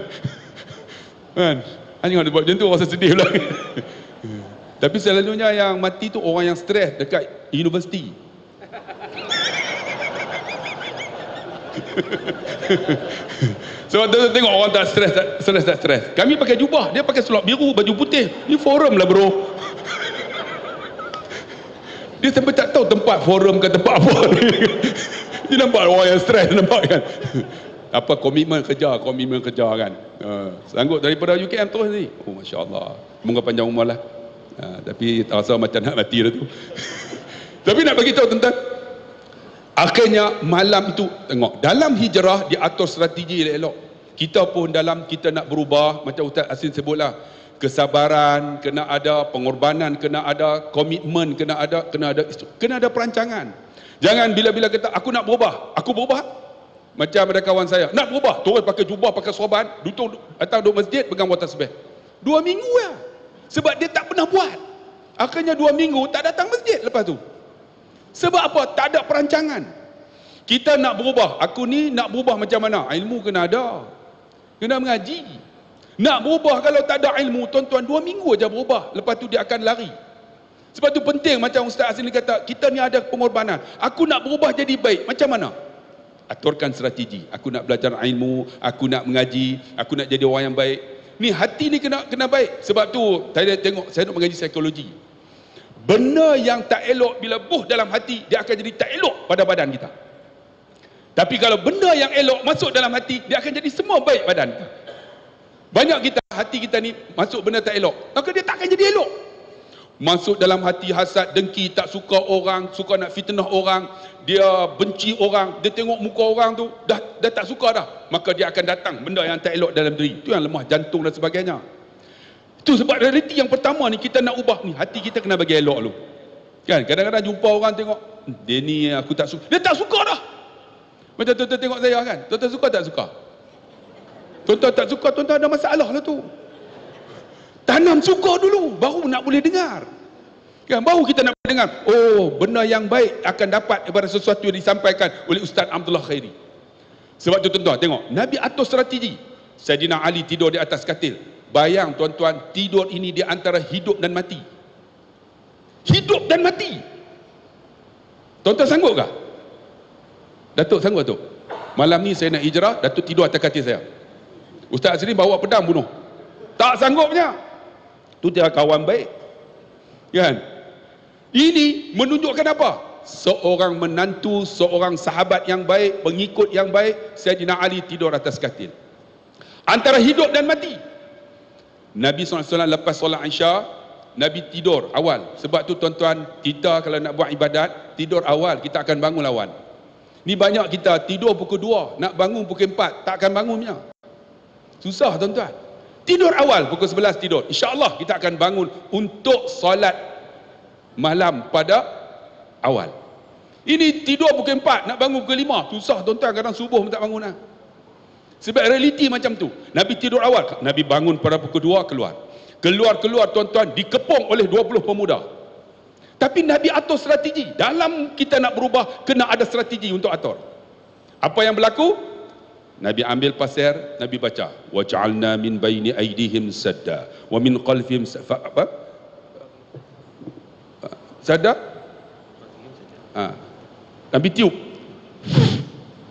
Kan? Hanya dia buat macam tu, rasa sedih pula. Tapi selalunya yang mati tu orang yang stres dekat universiti. Sebab so, tengok orang tak stres. Kami pakai jubah, dia pakai selop biru, baju putih. Ni forum lah bro. Dia sampai tak tahu tempat forum ke tempat apa. Dia nampak orang yang stres, nampak kan. Apa komitmen kerja kan. Sanggup daripada UKM terus ni. Oh Masya Allah. Semoga panjang umur lah. Tapi tak rasa macam nak mati dah tu. Tapi nak bagi tahu tentang akhirnya malam itu, tengok dalam hijrah diatur strategi elok. Kita pun dalam kita nak berubah, macam Ustaz Asin sebutlah, kesabaran kena ada, pengorbanan kena ada, komitmen kena ada perancangan. Jangan bila-bila kata aku nak berubah, aku berubah. Macam ada kawan saya nak berubah, terus pakai jubah, pakai sorban, datang duduk masjid pegang water tasbih 2 minggu ya. Sebab dia tak pernah buat. Akhirnya 2 minggu tak datang masjid lepas tu. Sebab apa? Tak ada perancangan. Kita nak berubah. Aku ni nak berubah macam mana? Ilmu kena ada. Kena mengaji. Nak berubah kalau tak ada ilmu, tuan-tuan 2 minggu aja berubah. Lepas tu dia akan lari. Sebab tu penting macam Ustaz Azli kata, kita ni ada pengorbanan. Aku nak berubah jadi baik. Macam mana? Aturkan strategi. Aku nak belajar ilmu, aku nak mengaji, aku nak jadi orang yang baik. Ni hati ni kena baik. Sebab tu saya nak mengaji psikologi. Benda yang tak elok bila buh dalam hati, dia akan jadi tak elok pada badan kita. Tapi kalau benda yang elok masuk dalam hati, dia akan jadi semua baik badan kita. Banyak kita, hati kita ni masuk benda tak elok, maka dia tak akan jadi elok. Masuk dalam hati hasad, dengki, tak suka orang, suka nak fitnah orang, dia benci orang, dia tengok muka orang tu dah tak suka dah, maka dia akan datang benda yang tak elok dalam diri. Itu yang lemah jantung dan sebagainya. Itu sebab realiti yang pertama ni, kita nak ubah ni, hati kita kena bagi elok dulu. Kan kadang-kadang jumpa orang tengok, dia ni aku tak suka, dia tak suka dah. Macam tuan-tuan tengok saya kan, tuan-tuan suka tak suka? Tuan-tuan tak suka, tuan-tuan ada masalah lah tu. Tanam suka dulu, baru nak boleh dengar. Kan, baru kita nak boleh dengar, oh benda yang baik akan dapat daripada sesuatu yang disampaikan oleh Ustaz Abdullah Khairi. Sebab tu tuan-tuan tengok, Nabi atur strategi. Sayyidina Ali tidur di atas katil. Bayang tuan-tuan, tidur ini di antara hidup dan mati. Hidup dan mati. Tuan-tuan sanggup kah? Datuk sanggup tu? Malam ni saya nak hijrah, Datuk tidur atas katil saya. Ustaz Azri bawa pedang bunuh. Tak sanggupnya. Tu dia kawan baik. Kan? Ini menunjukkan apa? Seorang menantu, seorang sahabat yang baik, pengikut yang baik, Sayyidina Ali tidur atas katil. Antara hidup dan mati. Nabi SAW lepas solat Isya, Nabi tidur awal. Sebab tu tuan-tuan, kita kalau nak buat ibadat, tidur awal, kita akan bangun awal. Ni banyak kita tidur pukul 2, nak bangun pukul 4, tak akan bangunnya. Susah tuan-tuan. Tidur awal, pukul 11 tidur. InsyaAllah kita akan bangun untuk solat malam pada awal. Ini tidur pukul 4, nak bangun pukul 5. Susah tuan-tuan, kadang subuh pun tak bangun lah. Sebab realiti macam tu. Nabi tidur awal, Nabi bangun pada pukul 2 keluar. Keluar tuan-tuan, dikepung oleh 20 pemuda. Tapi Nabi atur strategi. Dalam kita nak berubah, kena ada strategi untuk atur. Apa yang berlaku? Nabi ambil pasir, Nabi baca, wa ja'alna min baini aydihim sadda wa min khalfihim apa? Sadda? Nabi tiup.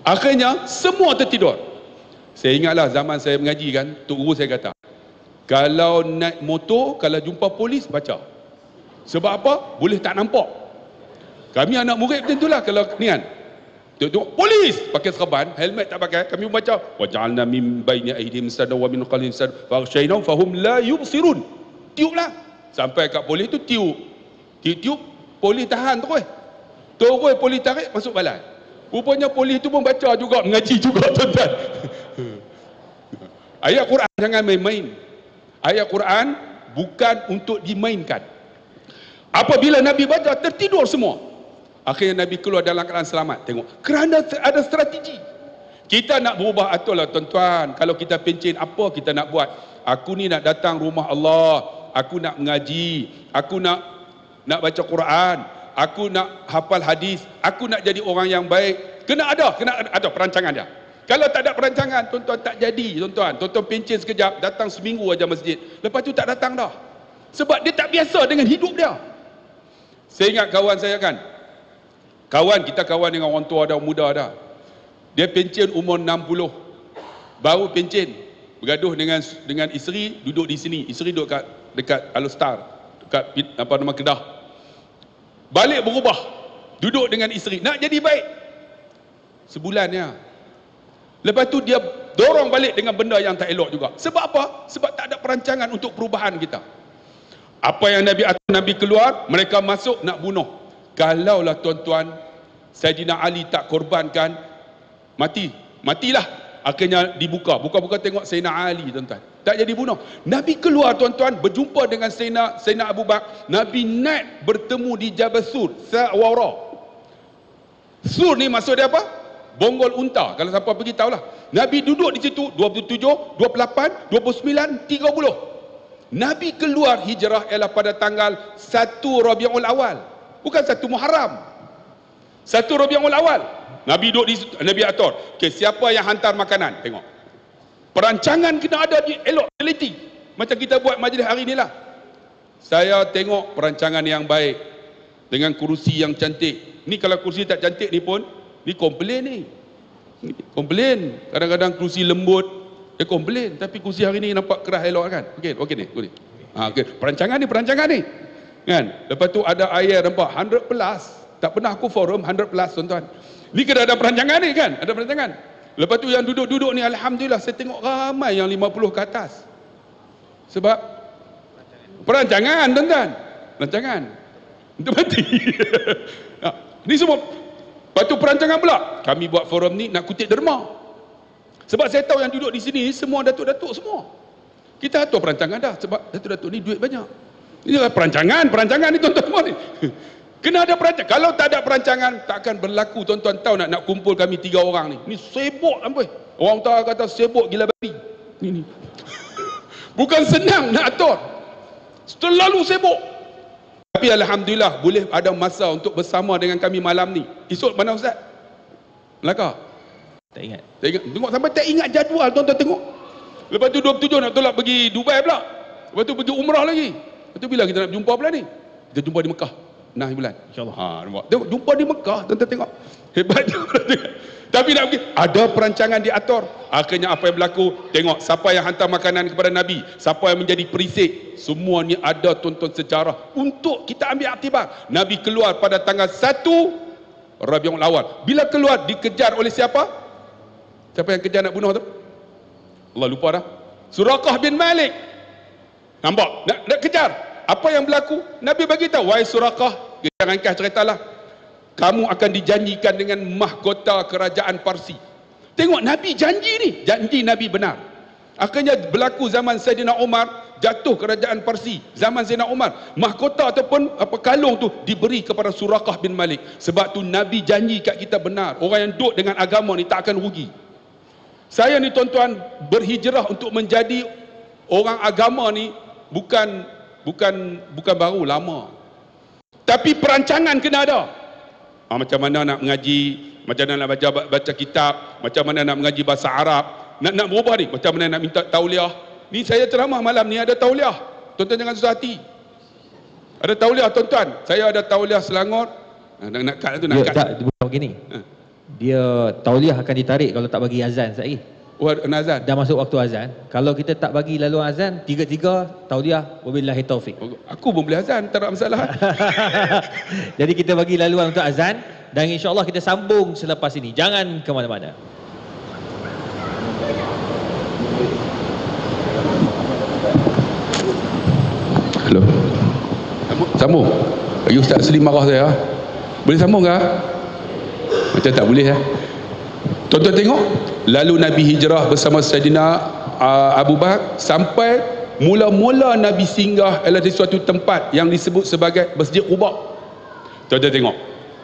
Akhirnya semua tertidur. Saya ingatlah zaman saya mengaji kan, tok guru saya kata, kalau naik motor, kalau jumpa polis baca. Sebab apa? Boleh tak nampak. Kami anak murid macam itulah, kalau ni kan, tengok polis pakai serban, helmet tak pakai, kami membaca wa ja'alna min baini aydihim sadda wa min khalfihim sadda faghshaynahum fahum la yubsirun. Tiuplah sampai kat polis tu, tiup, polis tahan terus polis tarik masuk balai. Rupanya polis tu pun baca juga, mengaji juga tuan-tuan. Ayat Quran jangan main-main. Ayat Quran bukan untuk dimainkan. Apabila Nabi baca, tertidur semua. Akhirnya Nabi keluar dalam keadaan selamat. Tengok, kerana ada strategi. Kita nak berubah atur lah tuan-tuan. Kalau kita pencen, apa kita nak buat? Aku ni nak datang rumah Allah, aku nak mengaji, aku nak baca Quran, aku nak hafal hadis, aku nak jadi orang yang baik. Kena ada perancangan dia. Kalau tak ada perancangan, tuan-tuan tak jadi, tuan-tuan. Tuan-tuan pencen sekejap, datang seminggu aja masjid. Lepas tu tak datang dah. Sebab dia tak biasa dengan hidup dia. Saya ingat kawan saya kan. Kita kawan dengan orang tua dah, muda dah. Dia pencen umur 60. Baru pencen. Bergaduh dengan isteri, duduk di sini. Isteri duduk dekat Alostar, dekat Kedah. Balik berubah. Duduk dengan isteri. Nak jadi baik. Sebulan ya. Lepas tu dia dorong balik dengan benda yang tak elok juga. Sebab apa? Sebab tak ada perancangan untuk perubahan kita. Apa yang Nabi keluar, mereka masuk nak bunuh. Kalaulah tuan-tuan Saidina Ali tak korbankan, matilah. Akhirnya dibuka, buka tengok Saidina Ali, tuan-tuan. Tak jadi bunuh. Nabi keluar, tuan-tuan, berjumpa dengan Saidina Abu Bakar. Nabi naik bertemu di Jabal Sur, Sa'wara. Sur ni maksud dia apa? Bonggol unta. Kalau siapa pergi tahulah. Nabi duduk di situ 27, 28, 29, 30. Nabi keluar hijrah ialah pada tanggal 1 Rabiul Awal. Bukan 1 Muharram. 1 Rabiul Awal. Nabi duduk di situ, Nabi atur. Okey, siapa yang hantar makanan? Tengok. Perancangan kena ada elok, teliti. Macam kita buat majlis hari inilah. Saya tengok perancangan yang baik dengan kerusi yang cantik. Ni kalau kerusi tak cantik ni pun ni komplain ni. Komplain. Kadang-kadang kerusi lembut, komplain. Tapi kerusi hari ni nampak keras elok kan? Okey ni. Okey. Perancangan ni. Kan? Lepas tu ada air nampak 100 plus. Tak pernah aku forum 100 plus, tuan-tuan. Ni kena ada perancangan ni kan? Ada perancangan. Lepas tu yang duduk-duduk ni, alhamdulillah saya tengok ramai yang 50 ke atas. Sebab perancangan, tuan-tuan. Perancangan. Untuk mati. Ni semua. Lepas tu perancangan pula. Kami buat forum ni nak kutip derma. Sebab saya tahu yang duduk di sini semua datuk-datuk semua. Kita atur perancangan dah. Sebab datuk-datuk ni duit banyak. Ini adalah perancangan ni tuan-tuan semua ni. Kena ada perancangan. Kalau tak ada perancangan, tak akan berlaku. Tuan-tuan tahu nak kumpul kami 3 orang ni. Ni sibuk sampai. Orang utara kata sibuk gila babi. Ni. Bukan senang nak atur. Terlalu sibuk. Tapi alhamdulillah boleh ada masa untuk bersama dengan kami malam ni. Esok mana Ustaz? Melaka? Tak ingat. Tengok sampai tak ingat jadual, tuan-tuan tengok. Lepas tu 27 nak tolak pergi Dubai pula. Lepas tu pergi umrah lagi. Lepas tu bila kita nak jumpa pula ni? Kita jumpa di Mekah. 6 bulan. InsyaAllah. Nampak. Tengok, jumpa di Mekah, tuan-tuan tengok. Hebat. Tapi nak pergi, ada perancangan diatur. Akhirnya apa yang berlaku? Tengok, siapa yang hantar makanan kepada Nabi, siapa yang menjadi perisik, semua ni ada, tuan-tuan, sejarah untuk kita ambil aktibar. Nabi keluar pada tanggal 1 Rabiul Awal. Bila keluar, dikejar oleh siapa? Siapa yang kejar nak bunuh tu? Allah lupa dah. Suraqah bin Malik. Nampak? Nak kejar. Apa yang berlaku? Nabi bagi tahu, wahai Suraqah, jangan ringkas ceritalah. Kamu akan dijanjikan dengan mahkota kerajaan Parsi. Tengok, Nabi janji ni. Janji Nabi benar. Akhirnya berlaku zaman Saidina Umar, jatuh kerajaan Parsi. Zaman Saidina Umar, mahkota ataupun kalung tu diberi kepada Suraqah bin Malik. Sebab tu Nabi janji kat kita benar. Orang yang duduk dengan agama ni tak akan rugi. Saya ni, tuan-tuan, berhijrah untuk menjadi orang agama ni bukan baru, lama. Tapi perancangan kena ada. Macam mana nak mengaji, macam mana nak baca kitab, macam mana nak mengaji bahasa Arab, nak berubah ni, macam mana nak minta tauliah. Ni saya ceramah malam ni ada tauliah. Tuan-tuan jangan susah hati. Ada tauliah, tuan-tuan. Saya ada tauliah Selangor. Nak kat tu nak kat. Tak, dia begini. Dia tauliah akan ditarik kalau tak bagi azan sekali. Oh, azan. Dah masuk waktu azan. Kalau kita tak bagi lalu azan, 3-3 tauliah, wabillahi taufik. Aku pun boleh azan, tak ada masalah. Jadi kita bagi laluan untuk azan dan insya-Allah kita sambung selepas ini. Jangan ke mana-mana. Hello. Sambung. Bagi Ustaz Selim marah saya. Boleh sambung ke? Macam tak boleh ya. Tuan-tuan tengok, lalu Nabi hijrah bersama Saidina Abu Bakar sampai mula-mula Nabi singgah adalah di suatu tempat yang disebut sebagai Masjid Quba. Tuan-tuan tengok,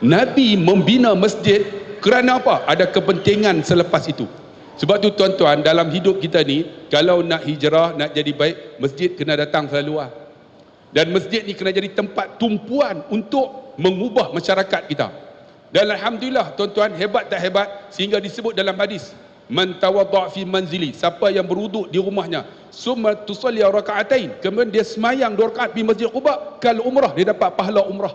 Nabi membina masjid kerana apa? Ada kepentingan selepas itu. Sebab tu tuan-tuan, dalam hidup kita ni, kalau nak hijrah, nak jadi baik, masjid kena datang selalu lah. Dan masjid ni kena jadi tempat tumpuan untuk mengubah masyarakat kita. Dan alhamdulillah tuan-tuan, hebat tak hebat sehingga disebut dalam hadis, man tawadda' fi manzili, siapa yang berwuduk di rumahnya, summa tusalli raka'atain, kemudian dia semayang 2 rakaat di Masjid Quba, kal umrah, dia dapat pahala umrah.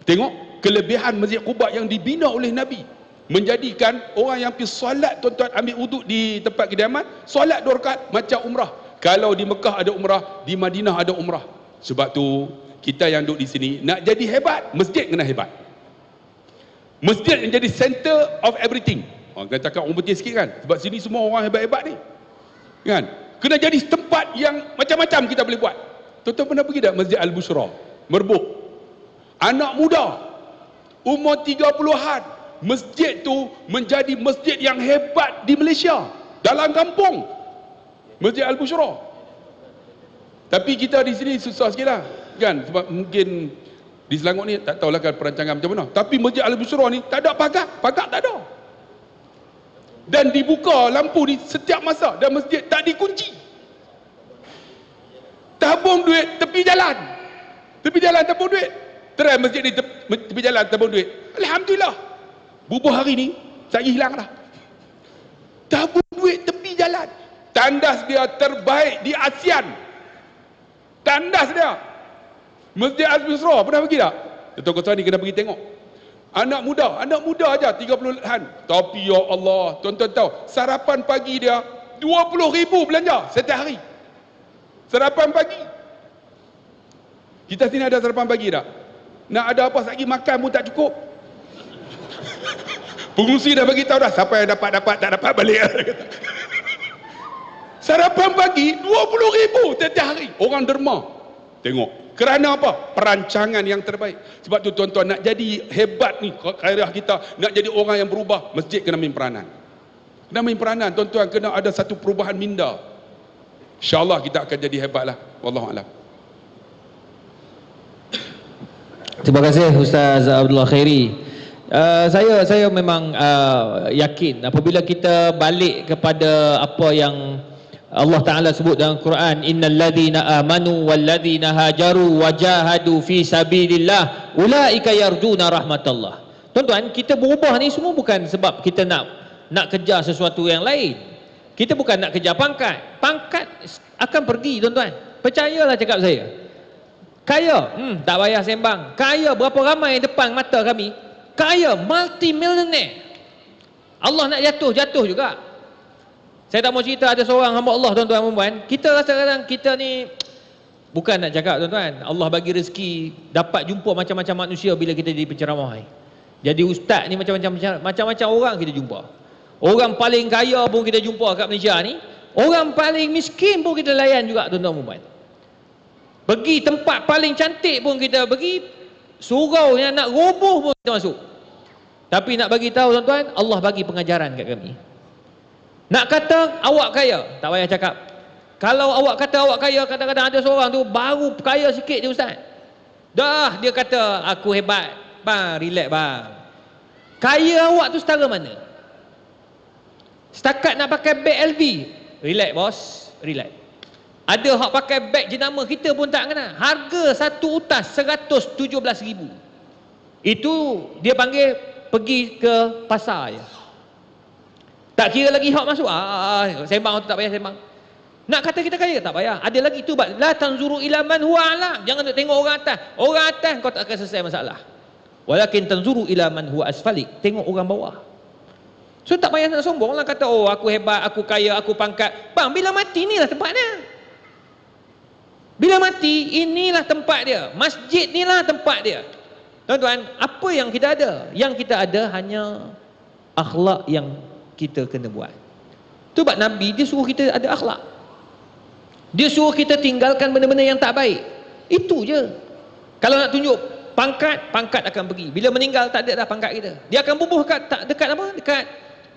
Tengok kelebihan Masjid Quba yang dibina oleh Nabi, menjadikan orang yang pergi solat, tuan-tuan, ambil wuduk di tempat kediaman, solat 2 rakaat macam umrah. Kalau di Mekah ada umrah, di Madinah ada umrah. Sebab tu kita yang duduk di sini nak jadi hebat, masjid kena hebat. Masjid yang jadi center of everything. Kita cakap orang putih sikit kan, sebab sini semua orang hebat-hebat ni kan. Kena jadi tempat yang macam-macam kita boleh buat. Tuan-tuan pernah pergi tak Masjid Al-Bushra, Merbuk? Anak muda umur 30-an, masjid tu menjadi masjid yang hebat di Malaysia, dalam kampung, Masjid Al-Bushra. Tapi kita di sini susah sikit lah kan, sebab mungkin di Selangor ni tak tahulah kan perancangan macam mana. Tapi Masjid Al-Bushra ni tak ada pagar tak ada. Dan dibuka lampu di setiap masa, dan masjid tak dikunci. Tabung duit tepi jalan tabung duit. Try masjid ni tepi jalan tabung duit. Alhamdulillah, bubuh hari ni saya hilang dah. Tabung duit tepi jalan, tandas dia terbaik di ASEAN. Tandas dia Masjid Al-Bushra. Pernah pergi tak? Tuan-tuan ni kena pergi tengok. Anak muda aja 30-an. Tapi ya Allah, tuan-tuan tahu, sarapan pagi dia 20,000 belanja setiap hari. Sarapan pagi. Kita sini ada sarapan pagi tak? Nak ada apa lagi makan pun tak cukup. Pengurusi dah bagi tahu dah, siapa yang dapat tak dapat balik. Sarapan pagi 20,000 setiap hari. Orang derma. Tengok. Kerana apa? Perancangan yang terbaik. Sebab tu tuan-tuan, nak jadi hebat ni khairah kita, nak jadi orang yang berubah, masjid kena main peranan. Kena main peranan tuan-tuan, kena ada satu perubahan minda. InsyaAllah kita akan jadi hebatlah. Wallahualam. Terima kasih Ustaz Abdullah Khairi. Saya memang yakin apabila kita balik kepada apa yang Allah Ta'ala sebut dalam Quran, innal ladhina amanu wal ladhina hajaru wajahadu fi sabilillah ulaika yarjuna rahmatallah. Tuan-tuan, kita berubah ni semua bukan sebab kita nak kejar sesuatu yang lain. Kita bukan nak kejar pangkat. Pangkat akan pergi tuan-tuan, percayalah cakap saya. Kaya, tak payah sembang. Kaya, berapa ramai depan mata kami, kaya, multi-millionaire. Allah nak jatuh juga. Saya tak mau cerita, ada seorang hamba Allah tuan-tuan dan puan, kita rasa kadang kita ni, bukan nak cakap tuan-tuan, Allah bagi rezeki dapat jumpa macam-macam manusia bila kita jadi penceramah. Jadi ustaz ni macam-macam orang kita jumpa. Orang paling kaya pun kita jumpa kat Malaysia ni, orang paling miskin pun kita layan juga tuan-tuan dan puan. Pergi tempat paling cantik pun kita pergi, surau yang nak roboh pun kita masuk. Tapi nak bagi tahu tuan-tuan, Allah bagi pengajaran kat kami. Nak kata awak kaya, tak payah cakap. Kalau awak kata awak kaya, kadang-kadang ada seorang tu baru kaya sikit je ustaz, dah dia kata aku hebat. Bang, relax bang. Kaya awak tu setara mana? Setakat nak pakai beg LV, relax bos, relax. Ada hak pakai beg jenama kita pun tak kena. Harga satu utas 117,000. Itu dia panggil pergi ke pasar je. Tak kira lagi hak masuk. Sembang tu tak payah sembang. Nak kata kita kaya, tak payah. Ada lagi tu, la tanzuru ila man huwa a'la. Jangan tengok orang atas. Orang atas kau tak akan selesai masalah. Walakin tanzuru ila man huwa asfalik. Tengok orang bawah. So tak payah nak sombong lah, kata oh aku hebat, aku kaya, aku pangkat. Bang, bila mati inilah tempatnya. Bila mati inilah tempat dia. Masjid inilah tempat dia. Tuan-tuan, apa yang kita ada? Yang kita ada hanya akhlak yang kita kena buat. Tu sebab Nabi dia suruh kita ada akhlak. Dia suruh kita tinggalkan benda-benda yang tak baik. Itu je. Kalau nak tunjuk pangkat, pangkat akan pergi. Bila meninggal tak ada dah pangkat kita. Dia akan bubuh dekat apa?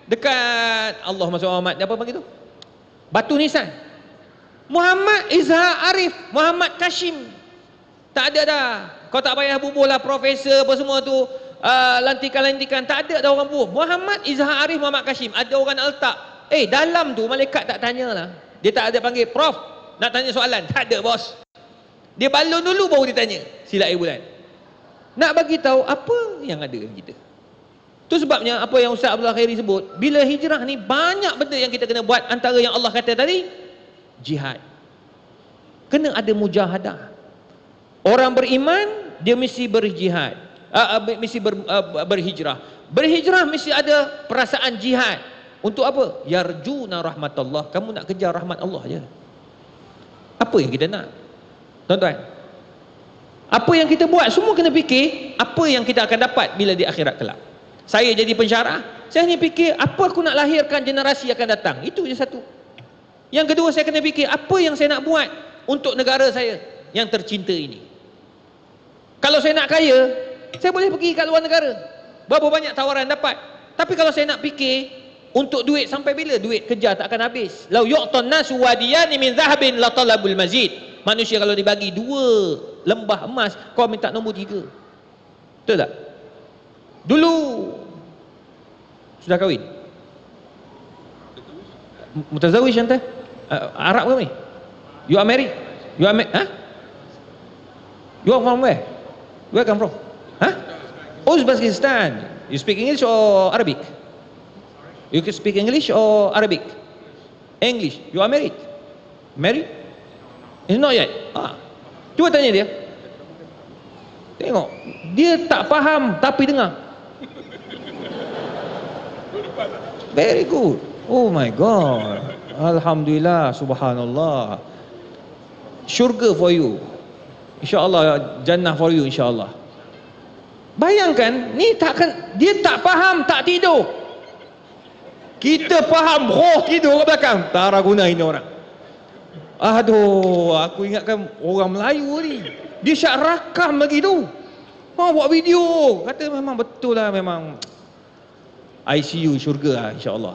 Dekat Allahumma salli Muhammad. Apa panggil tu? Batu nisan. Muhammad Izhar Arif, Muhammad Kashim. Tak ada dah. Kau tak payah bubuh lah profesor apa semua tu. lantikan-lantikan, tak ada orang bunuh. Muhammad Izhar Arif Muhammad Kashim, ada orang nak letak. Dalam tu malaikat tak tanyalah. Dia tak ada panggil, Prof, nak tanya soalan. Tak ada, bos. Dia balon dulu baru dia tanya silat air bulan. Nak bagi tahu apa yang ada dalam kita. Tu sebabnya apa yang Ustaz Abdullah Khairi sebut, bila hijrah ni banyak benda yang kita kena buat. Antara yang Allah kata tadi, jihad. Kena ada mujahadah. Orang beriman, dia mesti berjihad, mesti berhijrah. Berhijrah mesti ada perasaan jihad. Untuk apa? Yarjuna rahmatullah. Kamu nak kejar rahmat Allah je. Apa yang kita nak? Tuan-tuan, apa yang kita buat semua kena fikir apa yang kita akan dapat bila di akhirat kelak. Saya jadi pensyarah, saya ni fikir apa aku nak lahirkan generasi akan datang. Itu je satu. Yang kedua, saya kena fikir apa yang saya nak buat untuk negara saya yang tercinta ini. Kalau saya nak kaya, saya boleh pergi kat luar negara. Berapa banyak tawaran dapat. Tapi kalau saya nak fikir untuk duit, sampai bila duit kerja tak akan habis. Lau yu'tan nasu wadiyani min zahabin la talabul mazid. Manusia kalau dibagi 2 lembah emas, kau minta nombor 3. Betul tak? Dulu sudah kahwin? Mutazawish anta? Arab ke ni? You are married? You are married? You are from where? Where come from? Uzbekistan. You speak English or Arabic? You can speak English or Arabic? English. You are married? Married? It's not yet. Cuba tanya dia. Tengok, dia tak faham tapi dengar. Very good. Oh my God. Alhamdulillah, subhanallah. Syurga for you. InsyaAllah, jannah for you insyaAllah. Bayangkan, ni takkan, dia tak faham, tak tidur. Kita faham, roh tidur ke belakang. Tak guna ini orang. Aduh, aku ingatkan orang Melayu ni. Dia syak rakam lagi tu. Buat video. Kata memang betul lah, memang ICU syurga lah insyaAllah.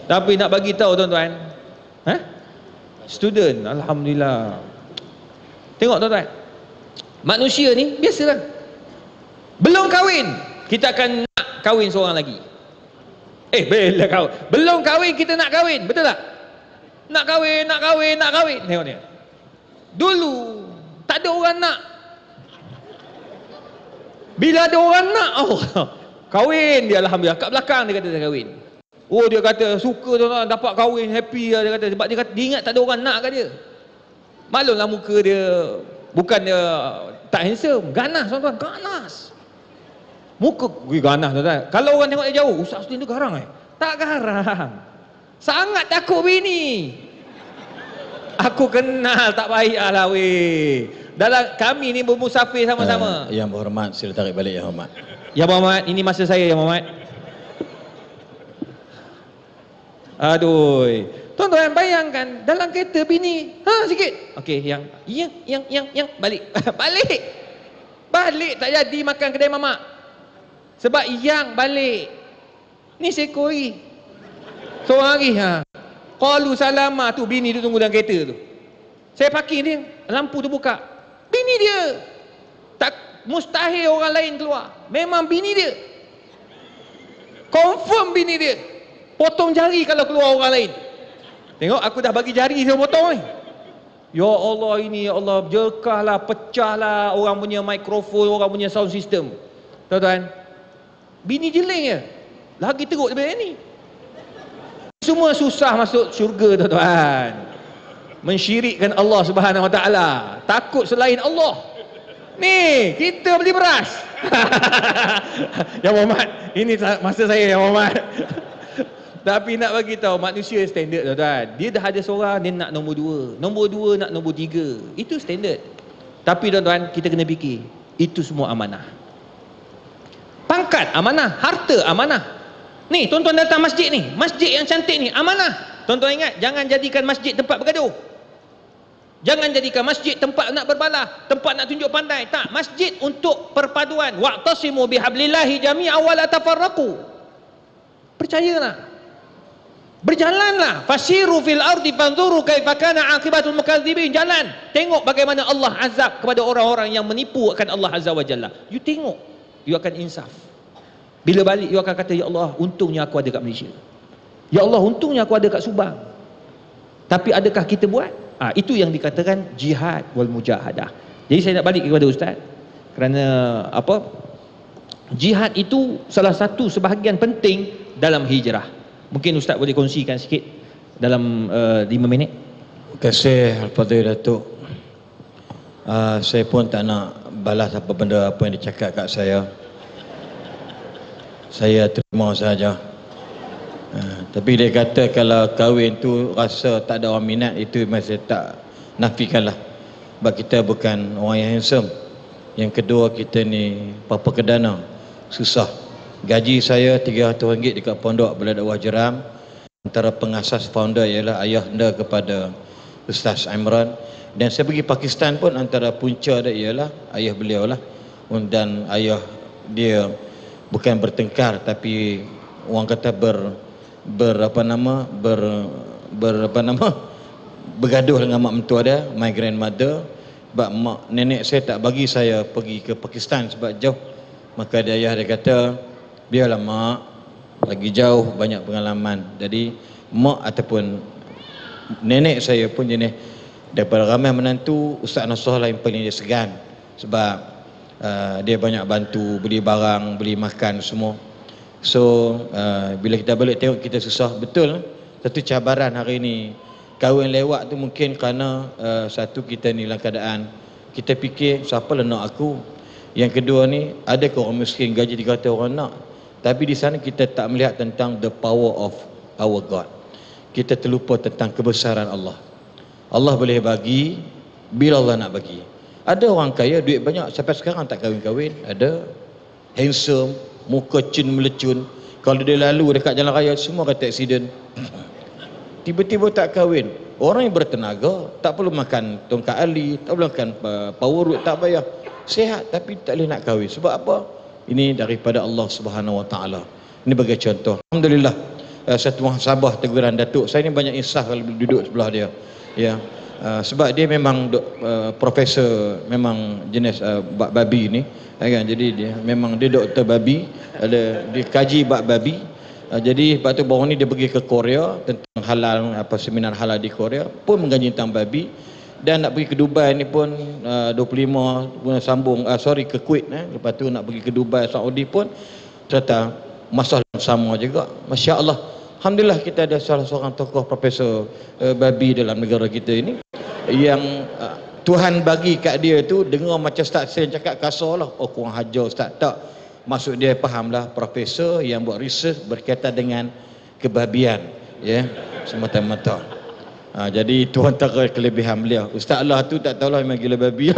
Tapi nak bagi tahu tuan-tuan, student, alhamdulillah. Tengok tuan-tuan, manusia ni biasalah. Belum kahwin, kita akan nak kahwin seorang lagi. Bila kahwin, belum kahwin kita nak kahwin, betul tak? Nak kahwin, nak kahwin, nak kahwin. Tengok dia. Dulu tak ada orang nak. Bila ada orang nak, kahwin dia, alhamdulillah. Kat belakang dia kata dia kahwin. Oh, dia kata suka tuan-tuan, dapat kahwin, happy lah dia kata. Sebab dia kata, dia ingat tak ada orang nak kat dia. Maklumlah muka dia, bukan dia tak handsome, ganas tuan-tuan, ganas. Muka ganas tuan-tuan. Kalau orang tengok dia jauh, Ustaz Ustin tu garang Tak garang. Sangat takut bini. Aku kenal, tak baik lah weh. Dalam kami ni bermusafir sama-sama. Yang berhormat, sila tarik balik Yang Hormat. Ya Muhammad, ini masa saya Ya Muhammad. Aduh. Tuan-tuan bayangkan dalam kereta bini, sikit. Okey, yang balik. Balik tak jadi makan kedai mamak. Sebab yang balik. Ni sekoi. Seorang lagi qalu salama tu, bini tu tunggu dalam kereta tu. Saya parking dia, lampu tu buka. Bini dia. Tak mustahil orang lain keluar. Memang bini dia. Confirm bini dia. Potong jari kalau keluar orang lain. Tengok aku dah bagi jari saya potong ni. Ya Allah ini, ya Allah, jelkahlah, pecahlah orang punya mikrofon, orang punya sound system. Tuan-tuan, bini jeling je. Lagi teruk daripada ni. Semua susah masuk syurga tuan-tuan. Mensyirikkan Allah Subhanahu Wa Taala. Takut selain Allah. Ni, kita beli beras. Ya Muhammad, ini masa saya Ya Muhammad. Tapi nak bagi tahu manusia standard tuan-tuan. Dia dah ada seorang, dia nak nombor 2. Nombor 2 nak nombor 3. Itu standard. Tapi tuan-tuan, kita kena fikir, itu semua amanah. Pangkat amanah, harta amanah. Ni, tuan-tuan datang masjid ni, masjid yang cantik ni, amanah. Tuan-tuan ingat, jangan jadikan masjid tempat bergaduh. Jangan jadikan masjid tempat nak berbalah, tempat nak tunjuk pandai. Tak, masjid untuk perpaduan. Wa'tasimu bihablillahi jami'an wa la tafarraqu. Percayalah. Berjalanlah. Fasiru fil ardi fanzuru kaifa kana aqibatul mukadzibin. Jalan. Tengok bagaimana Allah azab kepada orang-orang yang menipu akan Allah Azza wa Jalla. You tengok, you akan insaf. Bila balik you akan kata, ya Allah, untungnya aku ada kat Malaysia, ya Allah, untungnya aku ada kat Subang. Tapi adakah kita buat? Itu yang dikatakan jihad wal mujahadah. Jadi saya nak balik kepada Ustaz, kerana apa, jihad itu salah satu sebahagian penting dalam hijrah. Mungkin Ustaz boleh kongsikan sikit dalam 5 minit. Terima kasih Al-Fadhil Datuk. Saya pun tak nak balas apa benda apa yang dicakap kat saya. Saya terima saja. Tapi dia kata kalau kahwin tu rasa tak ada orang minat, itu masih tak nafikanlah. Sebab kita bukan orang yang handsome. Yang kedua, kita ni papa kedana, susah. Gaji saya RM300 dekat pondok Belada Wahjeram. Antara pengasas founder ialah ayahanda kepada Ustaz Imran. Dan saya pergi Pakistan pun, antara punca dia ialah ayah beliau lah. Dan ayah dia bukan bertengkar, tapi orang kata bergaduh dengan mak mentua dia, my grandmother. Sebab mak nenek saya tak bagi saya pergi ke Pakistan sebab jauh. Maka ayah dia kata, biarlah mak, lagi jauh, banyak pengalaman. Jadi mak ataupun nenek saya pun jenis, daripada ramai menantu, Ustaz Nasrullah lah yang paling dia segan. Sebab dia banyak bantu, beli barang, beli makan semua. So bila kita balik tengok, kita susah. Betul, satu cabaran hari ni kahwin lewat tu mungkin kerana satu, kita ni dalam keadaan kita fikir siapa lah nak aku. Yang kedua ni, ada ke orang miskin gaji dikata orang nak. Tapi di sana kita tak melihat tentang the power of our God. Kita terlupa tentang kebesaran Allah. Allah boleh bagi bila Allah nak bagi. Ada orang kaya, duit banyak, sampai sekarang tak kahwin-kahwin. Ada handsome, muka cun melecun. Kalau dia lalu dekat jalan raya, semua kata aksiden. Tiba-tiba tak kahwin. Orang yang bertenaga, tak perlu makan tongkat ali, tak perlu makan power root, tak payah. Sihat tapi tak boleh nak kahwin. Sebab apa? Ini daripada Allah Subhanahu Wa Taala. Ini bagi contoh. Alhamdulillah, satu muhasabah teguran Datuk. Saya ni banyak insaf kalau duduk sebelah dia. Ya. Sebab dia memang profesor, memang jenis babi ni, kan. Jadi dia memang dia doktor babi, dia kaji bab babi. Jadi lepas tu baru ni dia pergi ke Korea tentang halal, seminar halal di Korea, pun mengkaji tentang babi. Dan nak pergi ke Dubai ni pun 25 pun sambung ke Kuwait, lepas tu nak pergi ke Dubai, Saudi pun ternyata masalah sama juga. Masya-Allah. Alhamdulillah, kita ada salah seorang tokoh profesor babi dalam negara kita ini yang Tuhan bagi kat dia tu, dengar macam Ustaz Sen cakap kasar lah, oh kurang hajar Ustaz. Tak, maksud dia fahamlah, profesor yang buat research berkaitan dengan kebabian, ya, semata-mata. Jadi Tuhan tahu kelebihan beliau. Ustaz Allah tu tak tahulah, memang gila babi.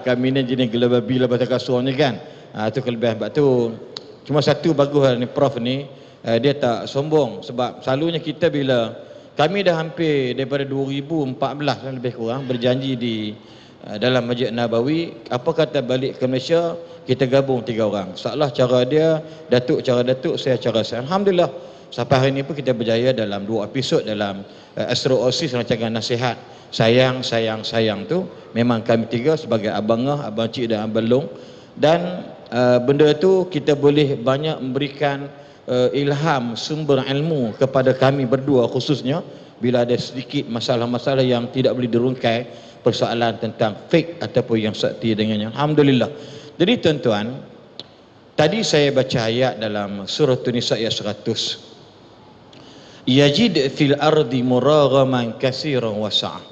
Kami ni jenis gila babi lah bahasa kasurnya kan. Tu kelebihan. Sebab tu cuma satu bagus ni Prof ni, dia tak sombong. Sebab selalunya kita bila kami dah hampir daripada 2014 lebih kurang berjanji di dalam Masjid Nabawi, apa kata balik ke Malaysia kita gabung 3 orang. Salah cara dia, Datuk cara Datuk, saya cara saya. Alhamdulillah sampai hari ini pun kita berjaya dalam 2 episod dalam Astro Oasis, rancangan nasihat sayang sayang sayang tu. Memang kami 3 sebagai abang Ngah, abang Cik dan abang Long. Dan benda tu kita boleh banyak memberikan ilham, sumber ilmu kepada kami berdua, khususnya bila ada sedikit masalah-masalah yang tidak boleh dirungkai, persoalan tentang fake ataupun yang sakti dengannya. Alhamdulillah. Jadi tuan-tuan, tadi saya baca ayat dalam surah An-Nisa ayat 100. Yajid fil ardi muraghaman katsiran wa sa'ah.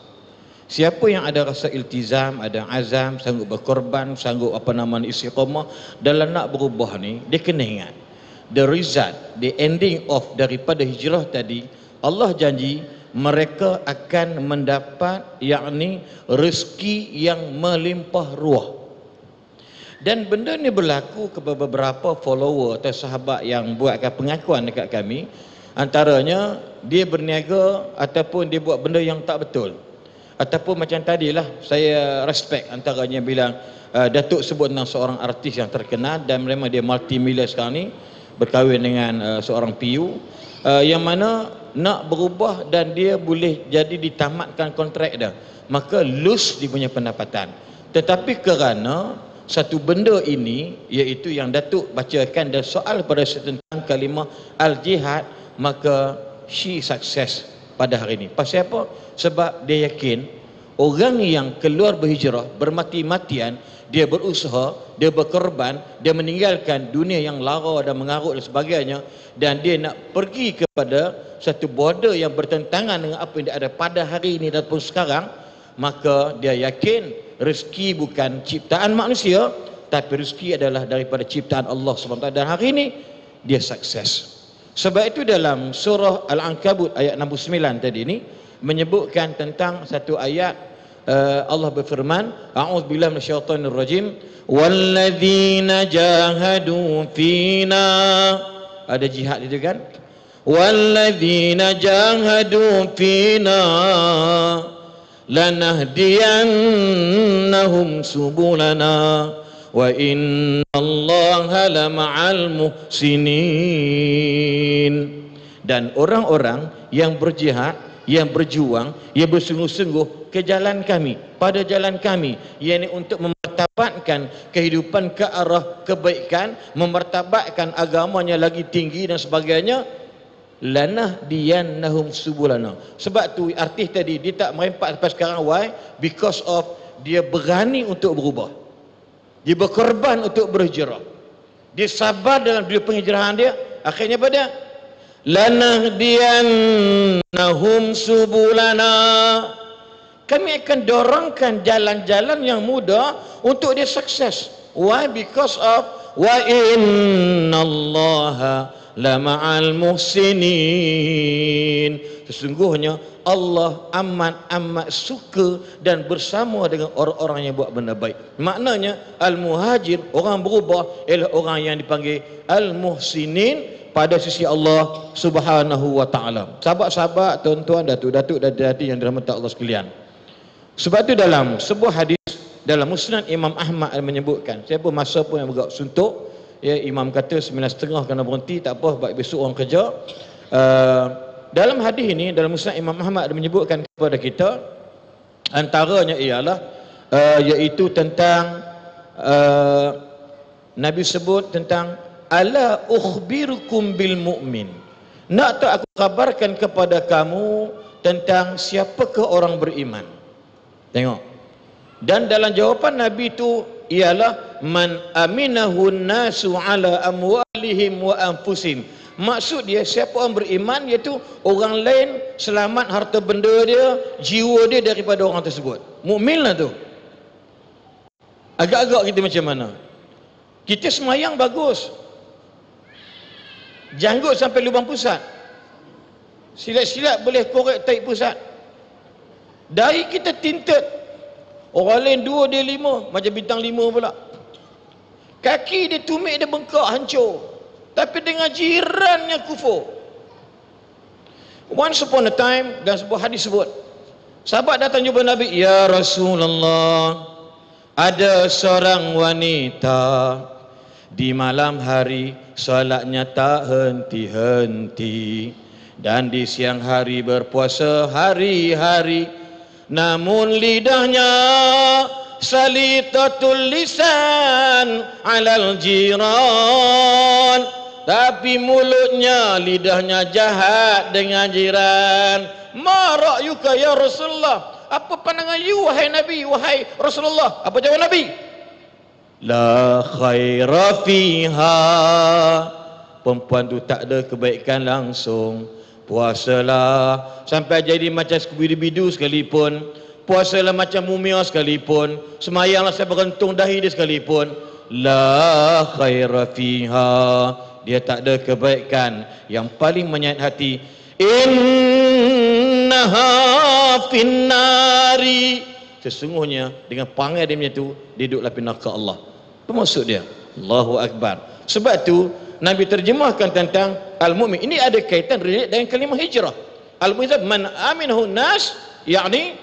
Siapa yang ada rasa iltizam, ada azam, sanggup berkorban, sanggup istiqamah dalam nak berubah ni, dia kena ingat the result, the ending of daripada hijrah tadi, Allah janji mereka akan mendapat yakni rezeki yang melimpah ruah. Dan benda ni berlaku kepada beberapa follower atau sahabat yang buatkan pengakuan dekat kami. Antaranya dia berniaga ataupun dia buat benda yang tak betul. Ataupun macam tadilah saya respect, antaranya bilang Datuk sebut tentang seorang artis yang terkenal dan memang dia multimilioner sekarang ni, berkahwin dengan seorang PU yang mana nak berubah dan dia boleh jadi ditamatkan kontrak dia, maka lose dia punya pendapatan. Tetapi kerana satu benda ini, iaitu yang Datuk bacakan dan soal pada tentang kalimah al-jihad, maka she sukses pada hari ini. Pasal apa? Sebab dia yakin orang yang keluar berhijrah, bermati-matian, dia berusaha, dia berkorban, dia meninggalkan dunia yang lara dan mengarut dan sebagainya, dan dia nak pergi kepada satu border yang bertentangan dengan apa yang dia ada pada hari ini dan pun sekarang, maka dia yakin rezeki bukan ciptaan manusia, tapi rezeki adalah daripada ciptaan Allah SWT, dan hari ini dia sukses. Sebab itu dalam surah Al-Ankabut ayat 69 tadi ini menyebutkan tentang satu ayat, Allah berfirman, a'udzubillahi minasyaitonir rajim, walladzina jahadu fina, ada jihad itu kan, walladzina jahadu fina lanahdiyannahum subulana wa innallaha lama'al muhsinin. Dan orang-orang yang berjihad, yang berjuang, yang bersungguh-sungguh ke jalan kami, pada jalan kami, yakni untuk memartabatkan kehidupan ke arah kebaikan, memartabatkan agamanya lagi tinggi dan sebagainya, lanahdiyannahum subulana. Sebab tu artis tadi dia tak merempat sampai sekarang. Why? Because of dia berani untuk berubah, dia berkorban untuk berhijrah, dia sabar dalam dunia penghijrahan dia. Akhirnya pada lanahdiyannahum subulana, kami akan dorongkan jalan-jalan yang mudah untuk dia sukses. Why? Because of wa innallaha lama'al muhsinin. Sesungguhnya Allah amat suka dan bersama dengan orang-orang yang buat benda baik. Maknanya al-muhajir, orang berubah, ialah orang yang dipanggil al-muhsinin pada sisi Allah Subhanahu wa taala. Sahabat-sahabat, tuan-tuan, datuk-datuk dan dadi yang dirahmati Allah sekalian. Sebab itu dalam sebuah hadis dalam Musnad Imam Ahmad menyebutkan, saya pun masa pun yang bergerak suntuk, ya, Imam kata 9:30 kena berhenti, tak apa, sebab besok orang kerja. Dalam hadis ini, dalam Musnad Imam Ahmad menyebutkan kepada kita, antaranya ialah iaitu tentang Nabi sebut tentang ala ukhbirukum bil mu'min, nak tak aku kabarkan kepada kamu tentang siapakah orang beriman. Tengok, dan dalam jawapan Nabi itu ialah man aminahun nasu ala amwalihim wa anfusihim. Maksud dia, siapa orang beriman, iaitu orang lain selamat harta benda dia, jiwa dia daripada orang tersebut. Mukmin lah tu. Agak-agak kita macam mana? Kita semayang bagus, janggut sampai lubang pusat, silat-silat boleh korek taik pusat, dahi kita tinted, orang lain 2 dia 5, macam bintang 5 pula. Kaki dia tumit, dia bengkak, hancur, tapi dengan jirannya kufur. Once upon a time, dan sebuah hadis sebut, sahabat datang jumpa Nabi, ya Rasulullah, ada seorang wanita di malam hari solatnya tak henti-henti, dan di siang hari berpuasa hari-hari, namun lidahnya salitatul lisan alal jiran, tapi mulutnya, lidahnya jahat dengan jiran. Ma ra'yuka ya Rasulullah, apa pandangan you wahai Nabi, wahai Rasulullah? Apa jawab Nabi? La khaira fiha, perempuan tu tak ada kebaikan langsung. Puasalah sampai jadi macam skubidu-bidu sekalipun, puasalah macam mumia sekalipun, semayanglah sampai berentung dahi dia sekalipun, la khaira fiha, dia tak ada kebaikan. Yang paling menyayat hati, innaha finnari, sesungguhnya dengan panggil dia macam tu, dia duduk lapis neraka Allah. Itu maksud dia. Allahu Akbar. Sebab tu Nabi terjemahkan tentang al-mu'min. Ini ada kaitan dengan kalimah hijrah. Al-mu'min man aminahu nas, yakni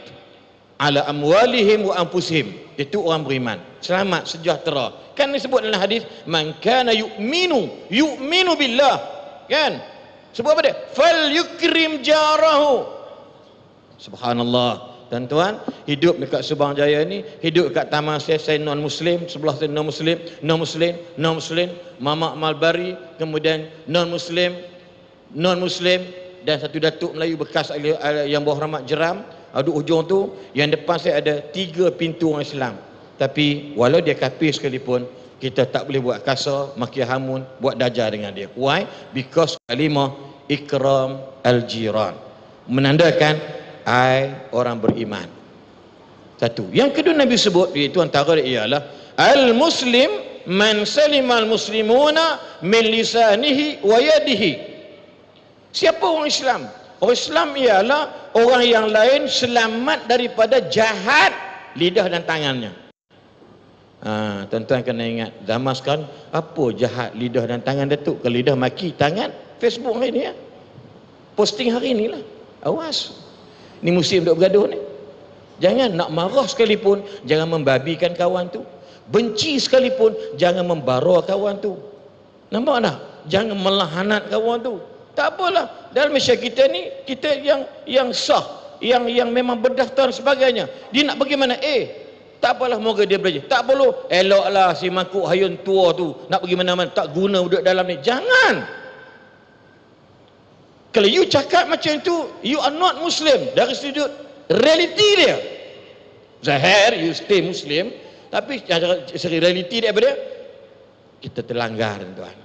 ala amwalihim wa anfusihim, itu orang beriman, selamat, sejahtera. Kan disebut dalam hadis, man kana yu'minu billah, kan? Sebut apa dia? Fal yukrim jarahu. Subhanallah. Tuan-tuan, hidup dekat Subang Jaya ni, hidup dekat Taman saya non-Muslim, sebelah saya non-Muslim, Mamak Malbari, kemudian non-Muslim, dan satu datuk Melayu bekas yang bawah rahmat jeram, ada ujung tu, yang depan saya ada 3 pintu orang Islam. Tapi walau dia kafir sekalipun, kita tak boleh buat kasar, maki hamun, buat dajar dengan dia. Why? Because kalimah ikram al-jiran, menandakan orang beriman. Satu. Yang kedua Nabi sebut, iaitu antara ialah al-muslim man salimal muslimuna min lisanihi wa yadihi. Siapa orang Islam? Orang Islam ialah orang yang lain selamat daripada jahat lidah dan tangannya. Tuan-tuan kena ingat, zaman sekarang apa jahat lidah dan tangan Datuk? Kalau lidah maki, tangan Facebook hari ni ya. Posting hari ni lah. Awas. Ni musim duk bergaduh ni. Jangan nak marah sekalipun, jangan membabikan kawan tu. Benci sekalipun, jangan membara kawan tu. Nampak tak? Jangan melahanat kawan tu. Tak apalah. Dalam Malaysia kita ni, kita yang sah, yang memang berdaftar dan sebagainya. Dia nak bagaimana? Tak apalah, moga dia belajar. Tak perlu, eloklah si makuk hayun tua tu nak pergi mana-mana, tak guna duduk dalam ni. Jangan. Kalau you cakap macam tu, you are not Muslim dari sudut realiti dia. Zahir you stay Muslim, tapi segi realiti dia apa dia? Kita terlanggar, tuan.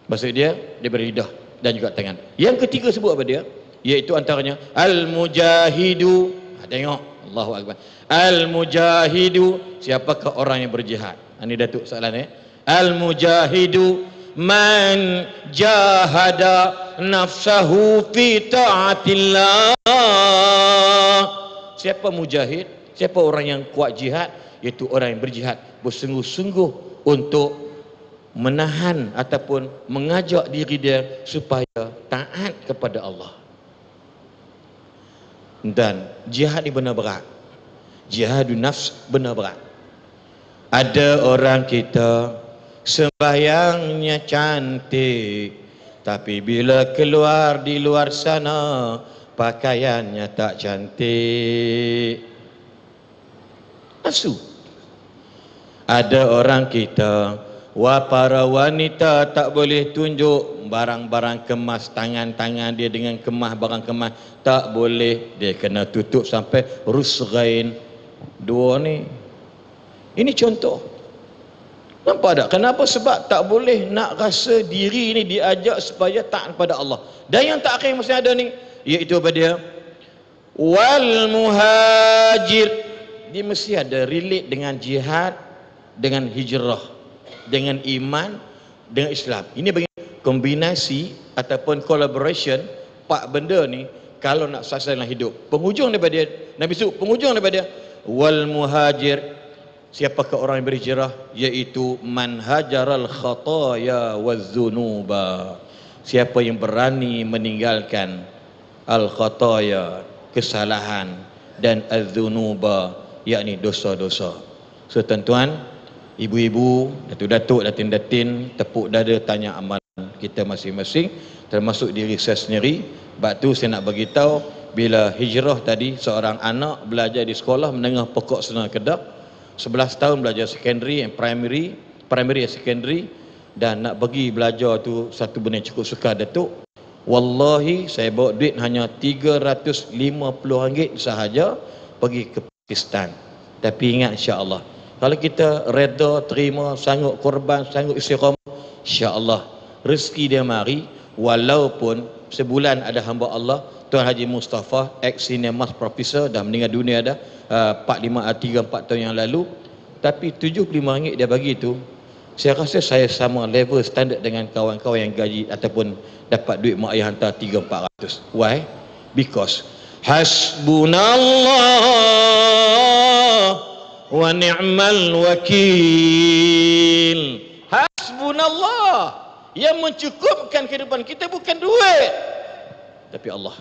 Maksud dia beridah dan juga tangan. Yang ketiga sebut apa dia? Iaitu antaranya al-mujahidu. Tengok, Allahu Akbar. Al-mujahidu, siapakah orang yang berjihad? Ini Datuk soalan Al-mujahidu man jahada nafsahu fi ta'atillah. Siapa mujahid? Siapa orang yang kuat jihad? Iaitu orang yang berjihad bersungguh-sungguh untuk menahan ataupun mengajak diri dia supaya taat kepada Allah. Dan jihad ni benar berat. Jihadun nafs benar berat. Ada orang kita sembahyangnya cantik, tapi bila keluar di luar sana pakaiannya tak cantik. Nafsu. Ada orang kita, para wanita tak boleh tunjuk barang-barang kemas, tangan-tangan dia dengan kemas, barang kemas tak boleh, dia kena tutup sampai rusghain. Dua ni, ini contoh. Nampak tak? Kenapa? Sebab tak boleh nak rasa diri ni diajak supaya taat pada Allah. Dan yang tak akhir mesti ada ni, iaitu apa dia? Wal muhajir. Dia mesti ada relate dengan jihad, dengan hijrah, dengan iman, dengan Islam. Ini bagi kombinasi ataupun collaboration 4 benda ni kalau nak sukses dalam hidup. Penghujung daripada dia, Nabi sebut penghujung daripada dia, wal muhajir. Siapakah orang yang berhijrah? Iaitu man hajaral khataya waz-zunuba. Siapa yang berani meninggalkan al khataya, kesalahan, dan az-zunuba, yakni dosa-dosa. So tuan-tuan, ibu-ibu, datuk-datuk, datin-datin, tepuk dada tanya amalan kita masing-masing, termasuk diri saya sendiri. Sebab tu saya nak bagi tahu, bila hijrah tadi, seorang anak belajar di sekolah menengah pokok Senar Kedah, 11 tahun belajar secondary and primary and secondary, dan nak pergi belajar tu satu benda cukup sukar Datuk. Wallahi saya bawa duit hanya RM350 sahaja pergi ke Pakistan. Tapi ingat, insya-Allah, kalau kita reda, terima, sanggup korban, sanggup istiqamah, insya-Allah rezeki dia mari. Walaupun sebulan ada hamba Allah Tuan Haji Mustafa, ex-senior mas profesor, dah meninggal dunia dah 3-4 tahun yang lalu. Tapi RM75 dia bagi tu, saya rasa saya sama level standard dengan kawan-kawan yang gaji ataupun dapat duit mak ayah hantar 300-400. Why? Because hasbunallah wa ni'mal wakil. Hasbunallah, yang mencukupkan kehidupan kita bukan duit, tapi Allah.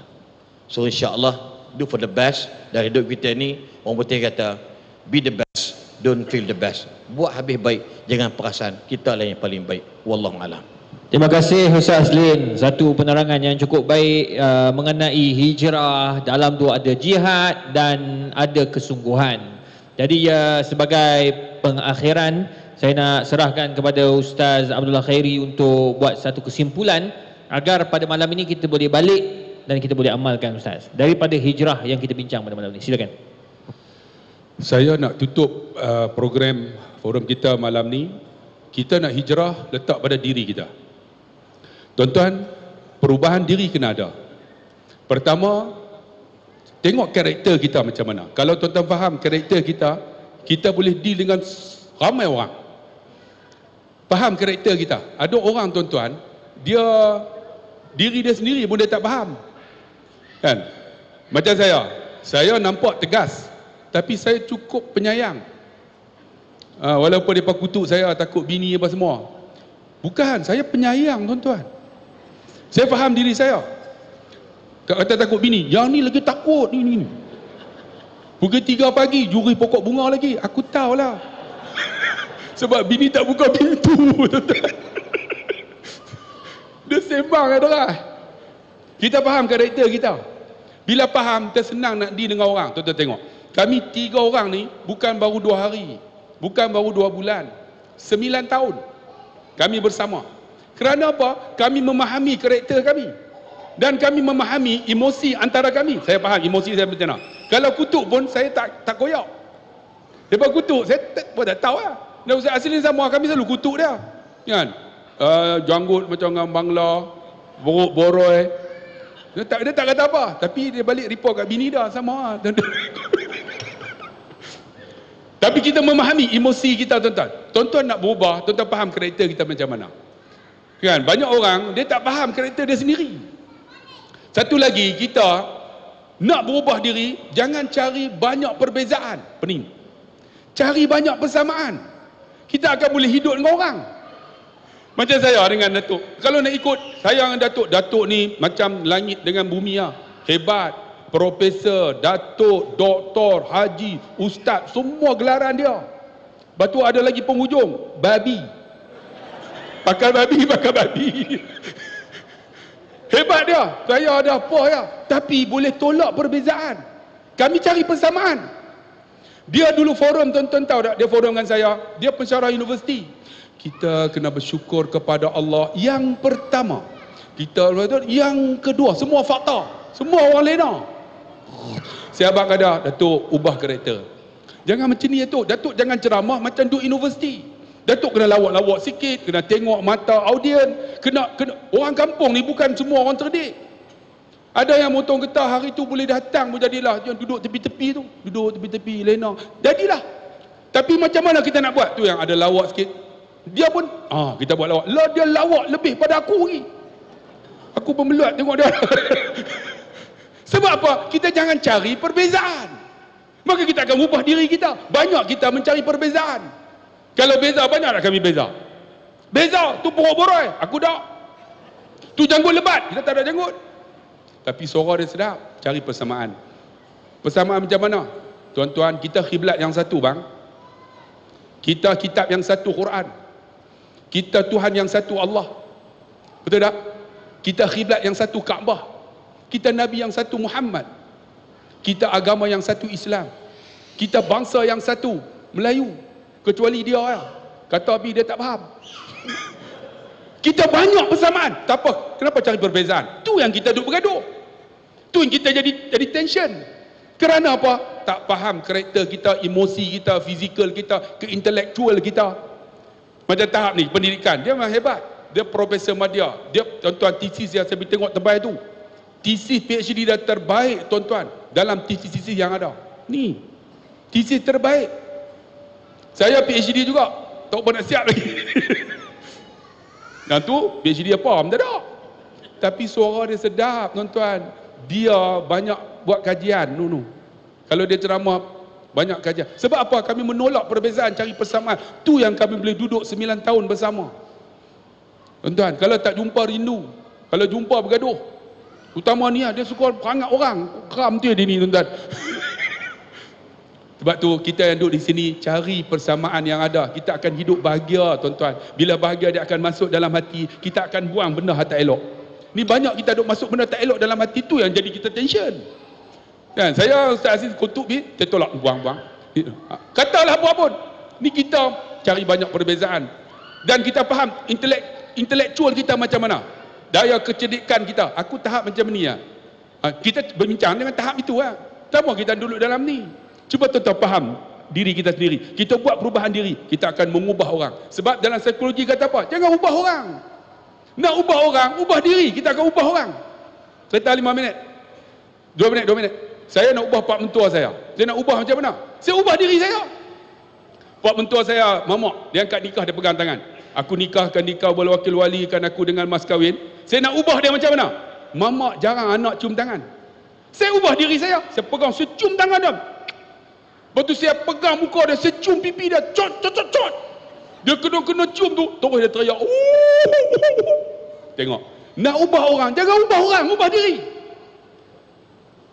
So insya-Allah, do for the best. Dari hidup kita ni, orang putih kata, be the best, don't feel the best. Buat habis baik, jangan perasan kita lah yang paling baik. Wallahu a'lam. Terima kasih Ustaz Azlin, satu penerangan yang cukup baik mengenai hijrah. Dalam tu ada jihad dan ada kesungguhan. Jadi sebagai pengakhiran, saya nak serahkan kepada Ustaz Abdullah Khairi untuk buat satu kesimpulan agar pada malam ini kita boleh balik dan kita boleh amalkan Ustaz daripada hijrah yang kita bincang pada malam ini. Silakan. Saya nak tutup program forum kita malam ni. Kita nak hijrah letak pada diri kita. Tuan-tuan, perubahan diri kena ada. Pertama, tengok karakter kita macam mana. Kalau tuan-tuan faham karakter kita, kita boleh deal dengan ramai orang. Faham karakter kita. Ada orang tuan-tuan, diri dia sendiri pun dia tak faham. Kan? Macam saya nampak tegas, tapi saya cukup penyayang. Walaupun dia kutuk saya, takut bini apa semua. Bukan, saya penyayang tuan-tuan. Saya faham diri saya. Kata takut bini, yang ni lagi takut ni. Pukul 3 pagi, juri pokok bunga lagi. Aku tahulah. Sebab bini tak buka pintu tuan-tuan. Dia sembang adalah. Kita faham karakter kita. Bila faham, kita senang nak deal dengan orang. Tuan-tuan tengok. Kami 3 orang ni bukan baru 2 hari. Bukan baru 2 bulan. 9 tahun. Kami bersama. Kerana apa? Kami memahami karakter kami. Dan kami memahami emosi antara kami. Saya faham emosi saya macam mana. Kalau kutuk pun saya tak koyak. Lepas kutuk, saya pun tak tahu lah. Dan Ustaz Azlin sama, kami selalu kutuk dia. Kan? Janggut macam orang Bangla. Borok boroi. Dia tak kata apa. Tapi dia balik report kat bini dah sama. Tapi kita memahami emosi kita tuan-tuan. Tuan-tuan nak berubah, tuan-tuan faham karakter kita macam mana. Kan? Banyak orang, dia tak faham karakter dia sendiri. Satu lagi, kita nak berubah diri, jangan cari banyak perbezaan. Pening. Cari banyak persamaan. Kita akan boleh hidup dengan orang. Macam saya dengan Datuk. Kalau nak ikut, saya dengan Datuk. Datuk ni macam langit dengan bumi lah. Hebat. Profesor, Datuk, Doktor, Haji, Ustaz, semua gelaran dia. Lepas tu ada lagi penghujung, babi. Pakai babi. Hebat dia. Saya ada apa ya. Tapi boleh tolak perbezaan. Kami cari persamaan. Dia dulu forum, tuan-tuan tahu tak? Dia forum dengan saya. Dia pensyarah universiti. Kita kena bersyukur kepada Allah. Yang pertama. Yang kedua. Semua fakta. Semua orang lena. Saya abang kata, Datuk, ubah karakter. Jangan macam ni, Datuk. Datuk jangan ceramah macam duduk universiti. Datuk kena lawak-lawak sikit, kena tengok mata audien, kena orang kampung ni bukan semua orang cerdik. Ada yang motong getah hari tu boleh datang pun jadilah, yang duduk tepi-tepi tu, duduk tepi-tepi lena. Jadilah. Tapi macam mana kita nak buat? Tu yang ada lawak sikit. Dia pun kita buat lawak. Lah dia lawak lebih pada aku lagi. Aku pemelut tengok dia. Sebab apa? Kita jangan cari perbezaan. Maka kita akan ubah diri kita. Banyak kita mencari perbezaan. Kalau beza, banyak tak kami beza? Beza, tu porok boroi, aku tak. Tu janggut lebat, kita tak ada janggut. Tapi suara dia sedap, cari persamaan. Persamaan macam mana? Tuan-tuan, kita khiblat yang satu bang. Kita kitab yang satu Quran. Kita Tuhan yang satu Allah. Betul tak? Kita khiblat yang satu Kaabah. Kita Nabi yang satu Muhammad. Kita agama yang satu Islam. Kita bangsa yang satu Melayu. Kecuali dia lah. Kata Abi dia tak faham. Kita banyak persamaan. Tak apa. Kenapa cari perbezaan? Tu yang kita duduk bergaduh. Tu yang kita jadi tension. Kerana apa? Tak faham karakter kita, emosi kita, fizikal kita, keintelektual kita. Macam tahap ni, pendidikan. Dia memang hebat. Dia Profesor Madya. Dia, tuan-tuan, tesis yang saya tengok terbaik tu. Tesis PhD dah terbaik, tuan-tuan. Dalam tesis yang ada. Ni. Tesis terbaik. Saya PhD juga. Tak apa nak siap lagi. Yang tu, PhD apa? Tak ada. Tapi suara dia sedap, tuan-tuan. Dia banyak buat kajian. Kalau dia ceramah, banyak kajian. Sebab apa? Kami menolak perbezaan, cari persamaan. Tu yang kami boleh duduk 9 tahun bersama. Tuan-tuan, kalau tak jumpa rindu. Kalau jumpa bergaduh. Utama ni dia suka perangat orang. Keram tu dia ni, tuan-tuan. Sebab tu kita yang duduk di sini cari persamaan yang ada. Kita akan hidup bahagia tuan-tuan. Bila bahagia dia akan masuk dalam hati, kita akan buang benda yang tak elok. Ni banyak kita duduk masuk benda tak elok dalam hati tu yang jadi kita tension. Kan, saya Ustaz Aziz Kutub ni, saya tolak buang-buang. Katalah apa pun. Ni kita cari banyak perbezaan. Dan kita faham intelektual kita macam mana. Daya kecerdikan kita. Aku tahap macam ni lah. Kita berbincang dengan tahap itu lah. Sama kita duduk dalam ni. Cuba tuan-tuan faham diri kita sendiri. Kita buat perubahan diri, kita akan mengubah orang. Sebab dalam psikologi kata apa? Jangan ubah orang. Nak ubah orang, ubah diri. Kita akan ubah orang. Cerita 5 minit. 2 minit. Saya nak ubah pak mentua saya. Saya nak ubah macam mana? Saya ubah diri saya. Pak mentua saya, mamak, dia angkat nikah, dia pegang tangan. Aku nikahkan nikah, boleh wakil walikan aku dengan mas kahwin. Saya nak ubah dia macam mana? Mamak jarang anak cium tangan. Saya ubah diri saya. Saya pegang, saya cium tangan dia. Lepas tu saya pegang muka dia, saya cium pipi dia, cot. Dia kena cium tu, terus dia teriak. Tengok. Nak ubah orang, jangan ubah orang, ubah diri.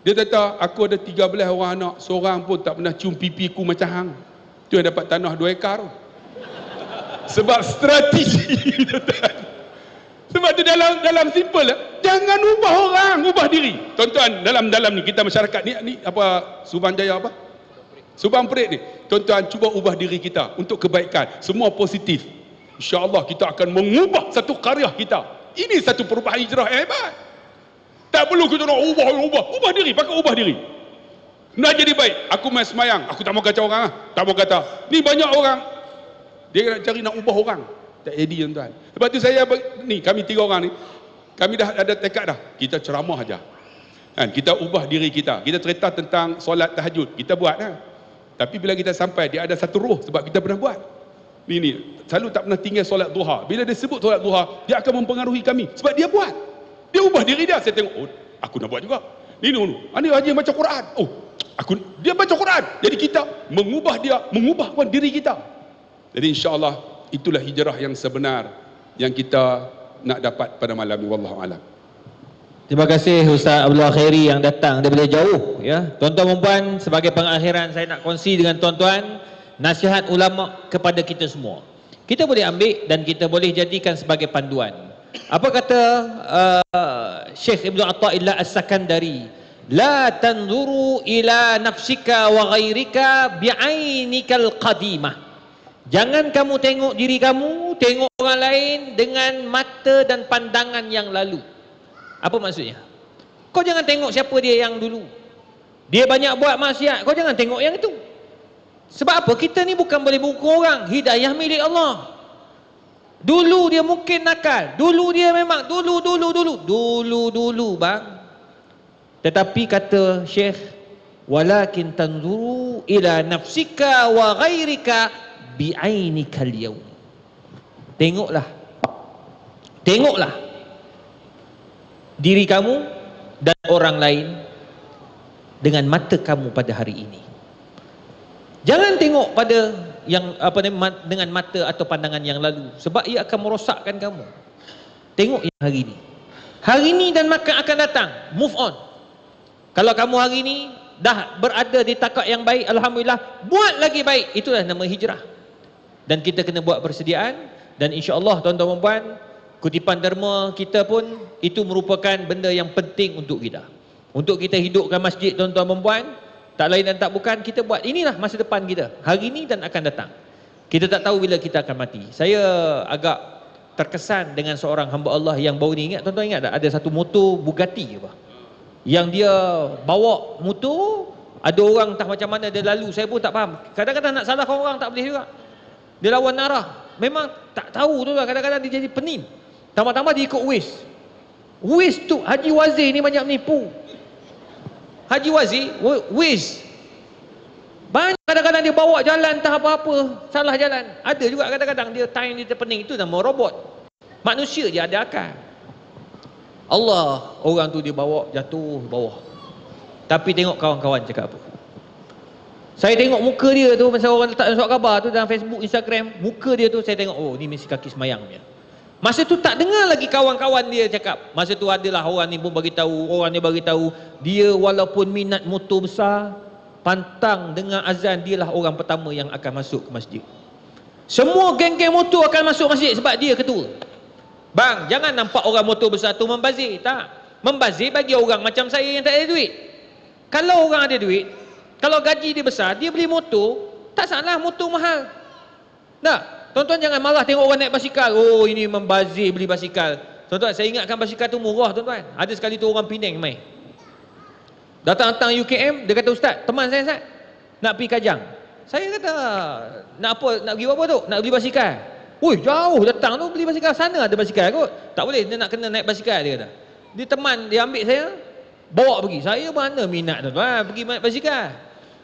Dia kata, aku ada 13 orang anak, seorang pun tak pernah cium pipi ku macam hang. Tu yang dapat tanah 2 ekar tu. Sebab strategi. Sebab tu dalam simple, jangan ubah orang, ubah diri. Tuan-tuan, dalam ni kita masyarakat ni apa, Subang Jaya apa? Subang Perit ni, tuan-tuan cuba ubah diri kita untuk kebaikan, semua positif. InsyaAllah kita akan mengubah satu karya kita. Ini satu perubahan hijrah yang hebat. Tak perlu kita nak ubah diri, pakai ubah diri. Nak jadi baik, aku main semayang, aku tak mau kacau orang lah. Tak mau kata, ni banyak orang dia nak cari nak ubah orang, tak jadi tuan-tuan. Sebab tu saya ni, kami 3 orang ni, kami dah ada tekad dah, kita ceramah aja. Kan, kita ubah diri kita. Kita cerita tentang solat tahajud, kita buat dah. Tapi bila kita sampai, dia ada satu roh sebab kita pernah buat. Ni selalu tak pernah tinggal solat duha. Bila dia sebut solat duha, dia akan mempengaruhi kami sebab dia buat. Dia ubah diri dia. Saya tengok, oh, aku nak buat juga. Ni haji baca Quran. Oh, dia baca Quran. Jadi kita mengubah dia, mengubah pun diri kita. Jadi insya-Allah itulah hijrah yang sebenar yang kita nak dapat pada malam ini. Wallahu a'lam. Terima kasih Ustaz Abdullah Khairi yang datang daripada jauh ya. Tuan-tuan dan puan, sebagai pengakhiran saya nak kongsi dengan tuan-tuan nasihat ulama kepada kita semua. Kita boleh ambil dan kita boleh jadikan sebagai panduan. Apa kata Syekh Ibnu Athaillah As-Sakandari? La tanzuru ila nafsika wa ghairika bi'ainikal qadimah. Jangan kamu tengok diri kamu, tengok orang lain dengan mata dan pandangan yang lalu. Apa maksudnya? Kau jangan tengok siapa dia yang dulu. Dia banyak buat maksiat, kau jangan tengok yang itu. Sebab apa? Kita ni bukan boleh mengukur orang. Hidayah milik Allah. Dulu dia mungkin nakal. Dulu dia memang dulu bang. Tetapi kata Syekh, walakin tanzuru ila nafsika wa ghairika bi'ainikal yawm. Tengoklah diri kamu dan orang lain dengan mata kamu pada hari ini. Jangan tengok pada yang dengan mata atau pandangan yang lalu, sebab ia akan merosakkan kamu. Tengok yang hari ini. Hari ini dan maka akan datang. Move on. Kalau kamu hari ini dah berada di takat yang baik, alhamdulillah, buat lagi baik. Itulah nama hijrah. Dan kita kena buat persediaan, dan insya-Allah tuan-tuan dan puan, kutipan derma kita pun itu merupakan benda yang penting untuk kita. Untuk kita hidupkan masjid tuan-tuan dan puan, tak lain dan tak bukan kita buat. Inilah masa depan kita, hari ini dan akan datang. Kita tak tahu bila kita akan mati. Saya agak terkesan dengan seorang hamba Allah yang baru ni, tuan-tuan ingat tak? Ada satu motor Bugatti apa? Yang dia bawa motor, ada orang tak macam mana dia lalu, saya pun tak faham. Kadang-kadang nak salahkan orang tak boleh juga. Dia lawan arah. Memang tak tahu tu lah, kadang-kadang dia jadi pening. Tambah-tambah dia ikut Waze. Waze tu, Haji Wazir ni banyak menipu. Haji Wazir, Waze. Banyak kadang-kadang dia bawa jalan entah apa-apa, salah jalan. Ada juga kadang-kadang dia time dia terpening. Itu nama robot. Manusia dia ada akal. Allah, orang tu dia bawa jatuh bawah. Tapi tengok kawan-kawan cakap apa. Saya tengok muka dia tu, masa orang letak surat khabar tu dalam Facebook, Instagram, muka dia tu saya tengok, oh ni mesti kaki semayang dia. Masa tu tak dengar lagi kawan-kawan dia cakap. Masa tu adalah orang ni pun bagi tahu, orang ni bagi tahu dia walaupun minat motor besar, pantang dengar azan, dialah orang pertama yang akan masuk ke masjid. Semua geng-geng motor akan masuk masjid sebab dia ketua. Bang, jangan nampak orang motor besar tu membazir. Tak. Membazir bagi orang macam saya yang tak ada duit. Kalau orang ada duit, kalau gaji dia besar, dia beli motor, tak salah motor mahal. Tak. Tuan-tuan jangan marah tengok orang naik basikal. Oh, ini membazir beli basikal. Tuan-tuan, saya ingatkan basikal tu murah, tuan-tuan. Ada sekali tu orang Penang mai. Datang-datang UKM, dia kata, Ustaz, teman saya, Ustaz, nak pergi Kajang. Saya kata, nak apa? Nak pergi apa tu? Nak beli basikal. Ui, jauh datang tu beli basikal. Sana ada basikal kot. Tak boleh, dia nak kena naik basikal, dia kata. Dia teman, dia ambil saya, bawa pergi. Saya mana minat tuan-tuan, pergi naik basikal.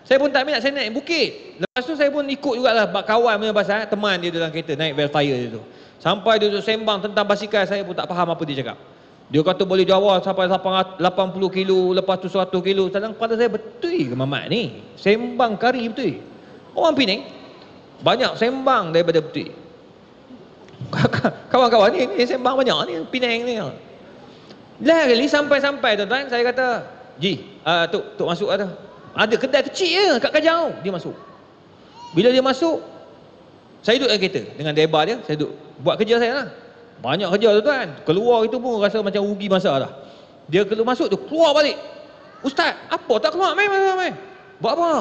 Saya pun tak minat, saya naik bukit. Lepas tu saya pun ikut jugalah kawan punya pasal, teman dia dalam kereta, naik Velfire dia tu. Sampai dia tu sembang tentang basikal, saya pun tak faham apa dia cakap. Dia kata boleh jawab sampai 80 kilo, lepas tu 100 kilo. Sedang pada saya, betul ke Mamat ni? Sembang kari betul. Orang Penang, banyak sembang daripada betul. Kawan-kawan ni sembang banyak ni, Penang ni. Dah kali sampai-sampai tuan-tuan, saya kata, Tok masuk ada. Ada kedai kecil je kat Kajang. Dia masuk. Bila dia masuk, saya duduk dalam kereta dengan debar dia, saya duduk buat kerja saya lah. Banyak kerja tuan-tuan. Keluar itu pun rasa macam rugi masa dah. Dia keluar masuk tu, keluar balik. Ustaz, apa tak keluar? Main. Buat apa?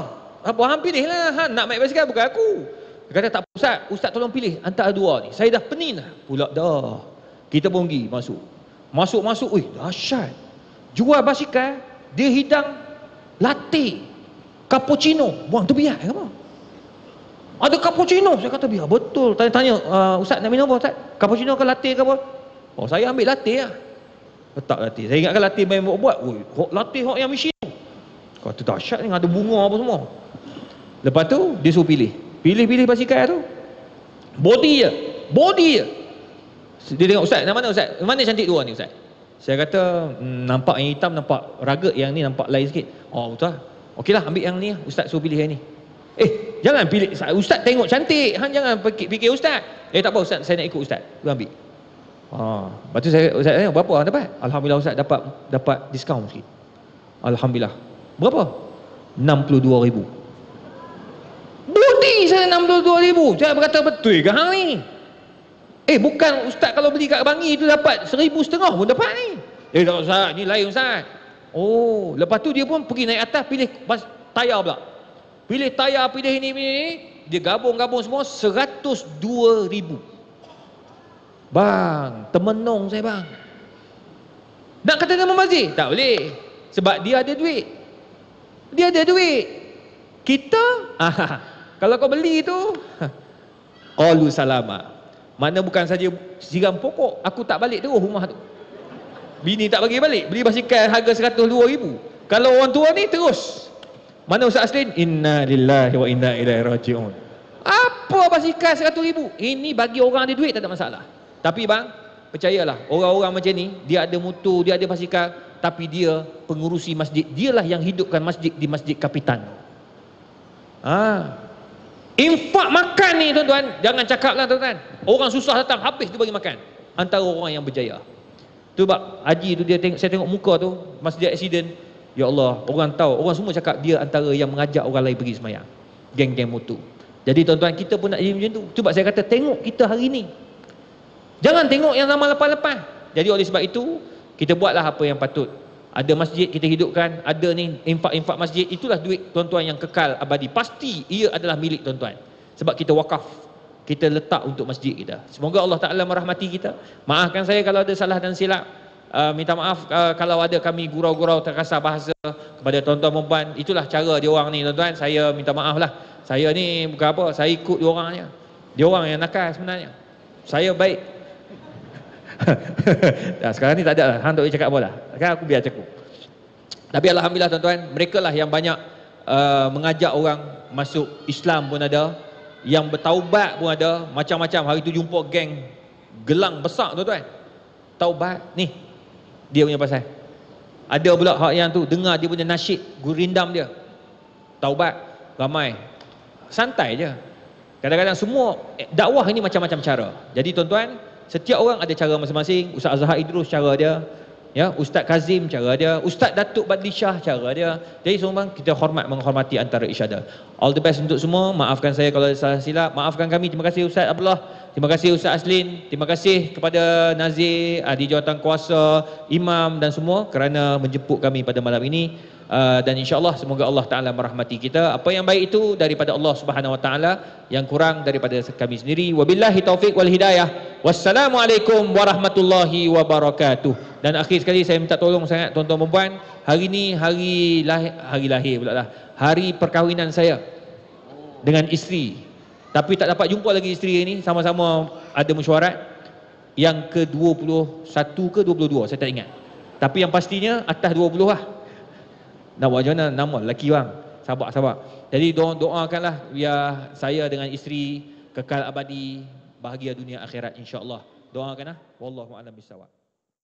Apa hang pilih lah. Han nak naik basikal bukan aku. Dia kata tak apa Ustaz. Ustaz tolong pilih antara dua ni. Saya dah pening dah. Pula dah. Kita pun pergi masuk. Masuk. Ui, dahsyat. Jual basikal, dia hidang latte, cappuccino. Buang tu biar ke apa? Ada cappuccino. Saya kata biar. Betul. Tanya-tanya, Ustaz nak minum apa Ustaz? Cappuccino ke latte ke apa? Oh, saya ambil latte lah. Letak latte. Saya ingatkan latte main buat. Ui, latte hok yang mesin. Kata dahsyat ni, ada bunga apa semua. Lepas tu dia suruh pilih basikal tu. Body je. Dia tengok, Ustaz, nak mana Ustaz? Mana cantik dua ni Ustaz? Saya kata, nampak yang hitam nampak rugged, yang ni nampak lain sikit. Oh betul. Okeylah, ambil yang ni. Ustaz suruh pilih yang ni. Jangan pilih. Ustaz tengok cantik. Han jangan fikir Ustaz. Tak apa Ustaz, saya nak ikut Ustaz. Lu ambil. Lepas tu Ustaz tanya, berapa hang dapat? Alhamdulillah Ustaz, dapat diskaun sikit. Alhamdulillah. Berapa? 62,000. Budi saya 62,000. Saya berkata, betul ke hang ni? Bukan Ustaz, kalau beli kat Bangi tu dapat 1,500 pun dapat ni. Tak Ustaz, ni lain Ustaz. Oh, lepas tu dia pun pergi naik atas, pilih tayar pula. Pilih tayar, pilih ini. Dia gabung semua 102,000. Bang, termenung saya bang. Nak kata dia membazir? Tak boleh. Sebab dia ada duit. Kita, kalau kau beli tu, qalu salama. Mana bukan saja siram pokok, aku tak balik terus rumah tu. Bini tak bagi balik, beli basikal harga 102,000. Kalau orang tua ni terus. Mana Ustaz Aslin? Inna lillahi wa inna ilaihi raji'un. Apa basikal 100,000? Ini bagi orang ada duit tak ada masalah. Tapi bang, percayalah, orang-orang macam ni, dia ada motor, dia ada basikal, tapi dia pengurusi masjid. Dialah yang hidupkan masjid di Masjid Kapitan. Infak makan ni tuan-tuan, jangan cakap lah tuan-tuan. Orang susah datang, habis dia bagi makan. Antara orang yang berjaya. Tu bak Haji tu, saya tengok muka tu, masa dia accident, ya Allah, orang tahu, orang semua cakap dia antara yang mengajak orang lain pergi semayang. Geng-geng motor. Jadi tuan-tuan, kita pun nak jadi macam tu. Sebab saya kata, tengok kita hari ni. Jangan tengok yang zaman lepas-lepas. Jadi oleh sebab itu, kita buatlah apa yang patut. Ada masjid kita hidupkan, ada ni infak-infak masjid, itulah duit tuan-tuan yang kekal abadi. Pasti ia adalah milik tuan-tuan. Sebab kita wakaf, kita letak untuk masjid kita. Semoga Allah Ta'ala merahmati kita. Maafkan saya kalau ada salah dan silap. Minta maaf kalau ada kami gurau-gurau terkasar bahasa kepada tuan-tuan perempuan. Itulah cara dia orang ni tuan-tuan. Saya minta maaf lah. Saya ni bukan apa, saya ikut dia orang je. Dia orang yang nakal sebenarnya. Saya baik. Sekarang ni tak ada lah. Hang tak boleh cakap apa lah. Sekarang aku biar cakap. Tapi alhamdulillah tuan-tuan, mereka lah yang banyak mengajak orang masuk Islam pun ada, yang bertaubat pun ada, macam-macam. Hari tu jumpa geng gelang besar tuan-tuan. Taubat ni dia punya pasal. Ada pula hak yang tu dengar dia punya nasyid, gurindam dia. Taubat ramai. Santai je. Kadang-kadang semua dakwah ini macam-macam cara. Jadi tuan-tuan, setiap orang ada cara masing-masing. Ustaz Azhar Idrus cara dia, Ya, Ustaz Kazim cara dia, Ustaz Datuk Badli Shah cara dia. Jadi semua kita menghormati antara each other. All the best untuk semua. Maafkan saya kalau ada salah silap. Maafkan kami. Terima kasih Ustaz Abdullah. Terima kasih Ustaz Aslin. Terima kasih kepada Nazir, Ahli Jawatankuasa, Imam dan semua kerana menjemput kami pada malam ini. Dan insya-Allah semoga Allah Taala merahmati kita. Apa yang baik itu daripada Allah Subhanahu Wa Taala, yang kurang daripada kami sendiri. Wabillahi taufik wal hidayah. Wassalamualaikum warahmatullahi wabarakatuh. Dan akhir sekali saya minta tolong sangat tuan-tuan dan puan, hari ni hari lahir pula lah. Hari perkahwinan saya dengan isteri. Tapi tak dapat jumpa lagi isteri ni, sama-sama ada mesyuarat yang ke-21 ke 22 saya tak ingat. Tapi yang pastinya atas 20 lah. Nak buat macam mana? Nama lelaki bang. Sabar. Jadi doakanlah biar saya dengan isteri kekal abadi, bahagia dunia akhirat insya-Allah. Doakanlah. Wallahu a'lam bissawab.